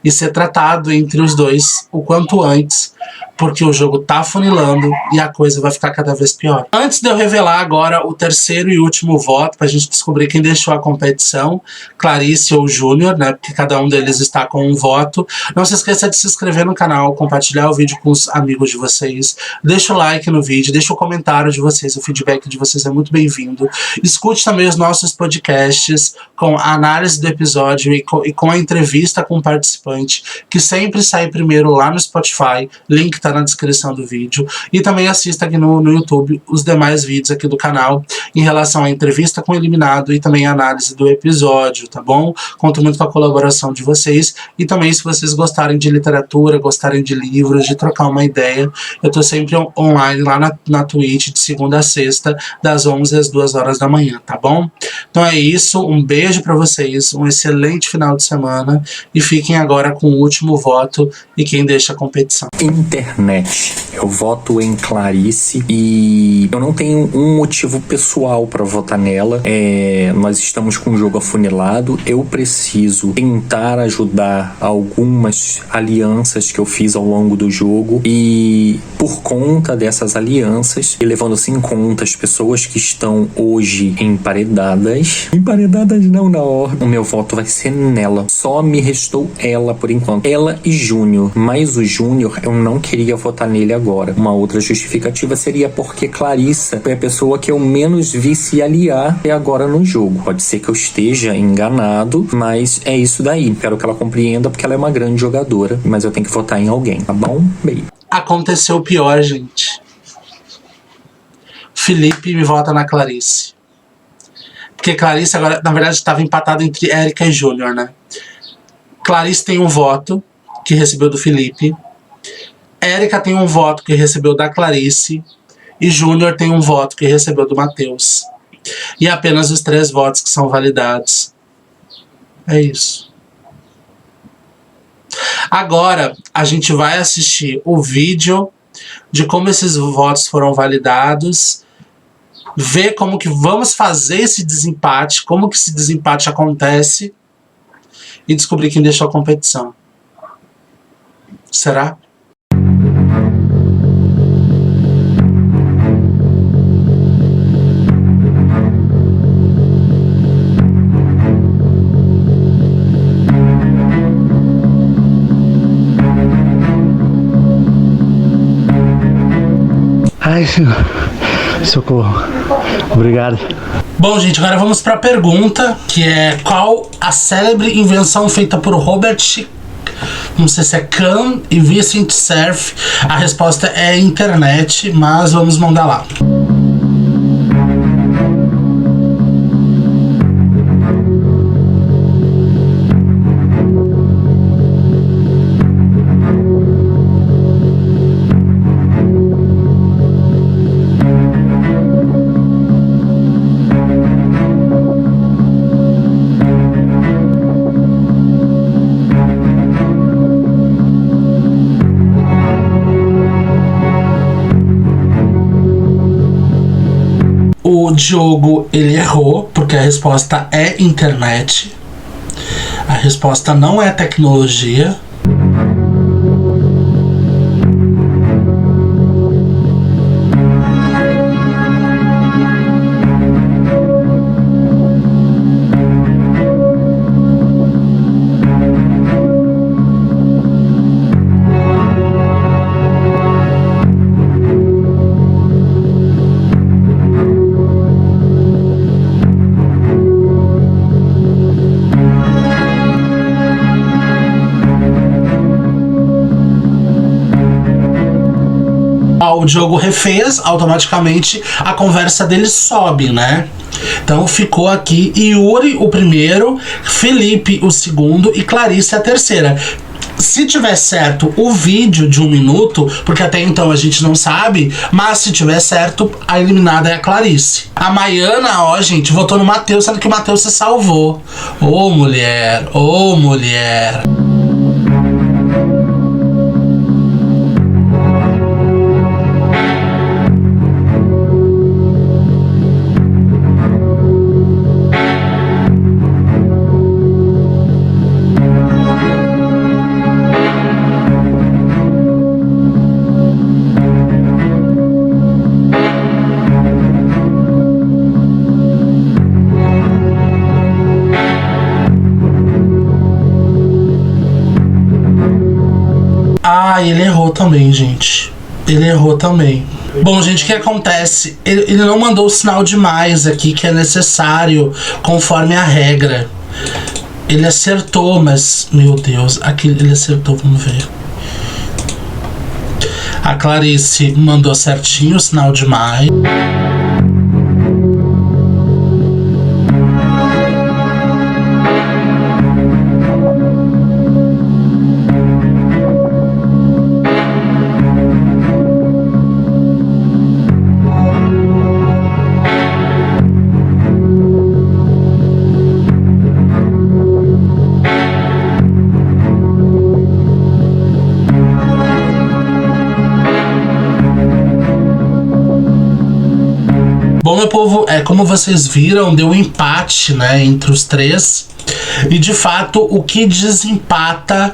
e ser tratado entre os dois o quanto antes, porque o jogo tá funilando e a coisa vai ficar cada vez pior. Antes de eu revelar agora o terceiro e último voto, pra gente descobrir quem deixou a competição, Clarice ou Júnior, né, porque cada um deles está com um voto, não se esqueça de se inscrever no canal, compartilhar o vídeo com os amigos de vocês, deixa o like no vídeo, deixa o comentário de vocês, o feedback de vocês é muito bem-vindo. Escute também os nossos podcasts com a análise do episódio e com a entrevista com o participante, que sempre sai primeiro lá no Spotify, link tá na descrição do vídeo, e também assista aqui no YouTube os demais vídeos aqui do canal em relação à entrevista com o eliminado e também a análise do episódio, tá bom? Conto muito com a colaboração de vocês, e também se vocês gostarem de literatura, gostarem de livros, de trocar uma ideia, eu tô sempre online lá na Twitch de segunda a sexta, das 11 às 2 horas da manhã, tá bom? Então é isso, um beijo pra vocês, um excelente final de semana, e fiquem agora com o último voto e quem deixa a competição. Internet. Eu voto em Clarice e eu não tenho um motivo pessoal para votar nela. Nós estamos com o jogo afunilado. Eu preciso tentar ajudar algumas alianças que eu fiz ao longo do jogo, e por conta dessas alianças e levando-se em conta as pessoas que estão hoje emparedadas não na ordem, o meu voto vai ser nela. Só me restou ela por enquanto. Ela e Júnior. Mas o Júnior eu não queria iria votar nele agora. Uma outra justificativa seria porque Clarissa foi a pessoa que eu menos vi se aliar até agora no jogo. Pode ser que eu esteja enganado, mas é isso daí. Quero que ela compreenda porque ela é uma grande jogadora, mas eu tenho que votar em alguém, tá bom? Beijo. Aconteceu o pior, gente. Felipe me vota na Clarice. Porque Clarice agora, na verdade, estava empatado entre Érica e Júnior, né? Clarice tem um voto que recebeu do Felipe. Érica tem um voto que recebeu da Clarice. E Júnior tem um voto que recebeu do Matheus. E apenas os 3 votos que são validados. É isso. Agora, a gente vai assistir o vídeo de como esses votos foram validados, ver como que vamos fazer esse desempate, como que esse desempate acontece e descobrir quem deixou a competição. Será? Ai, socorro. Obrigado. Bom, gente, agora vamos para a pergunta, que é: qual a célebre invenção feita por Robert, não sei se é Kahn e Vincent Cerf? A resposta é internet, mas vamos mandar lá. O Diogo, ele errou, porque a resposta é internet. A resposta não é tecnologia. O Diogo refez, automaticamente a conversa dele sobe, né? Então ficou aqui Yuri o primeiro, Felipe o segundo e Clarice a terceira. Se tiver certo o vídeo de 1 minuto, porque até então a gente não sabe, mas se tiver certo, a eliminada é a Clarice. A Maiana, ó, gente, votou no Matheus, sendo que o Matheus se salvou. Ô, mulher, ô, mulher. Ele errou também, gente. Ele errou também. Bom, gente, o que acontece? Ele não mandou o sinal de mais aqui, que é necessário, conforme a regra. Ele acertou, mas... Meu Deus, aqui ele acertou, vamos ver. A Clarice mandou certinho o sinal de mais. Bom, meu povo, como vocês viram, deu um empate, né, entre os três. E de fato, o que desempata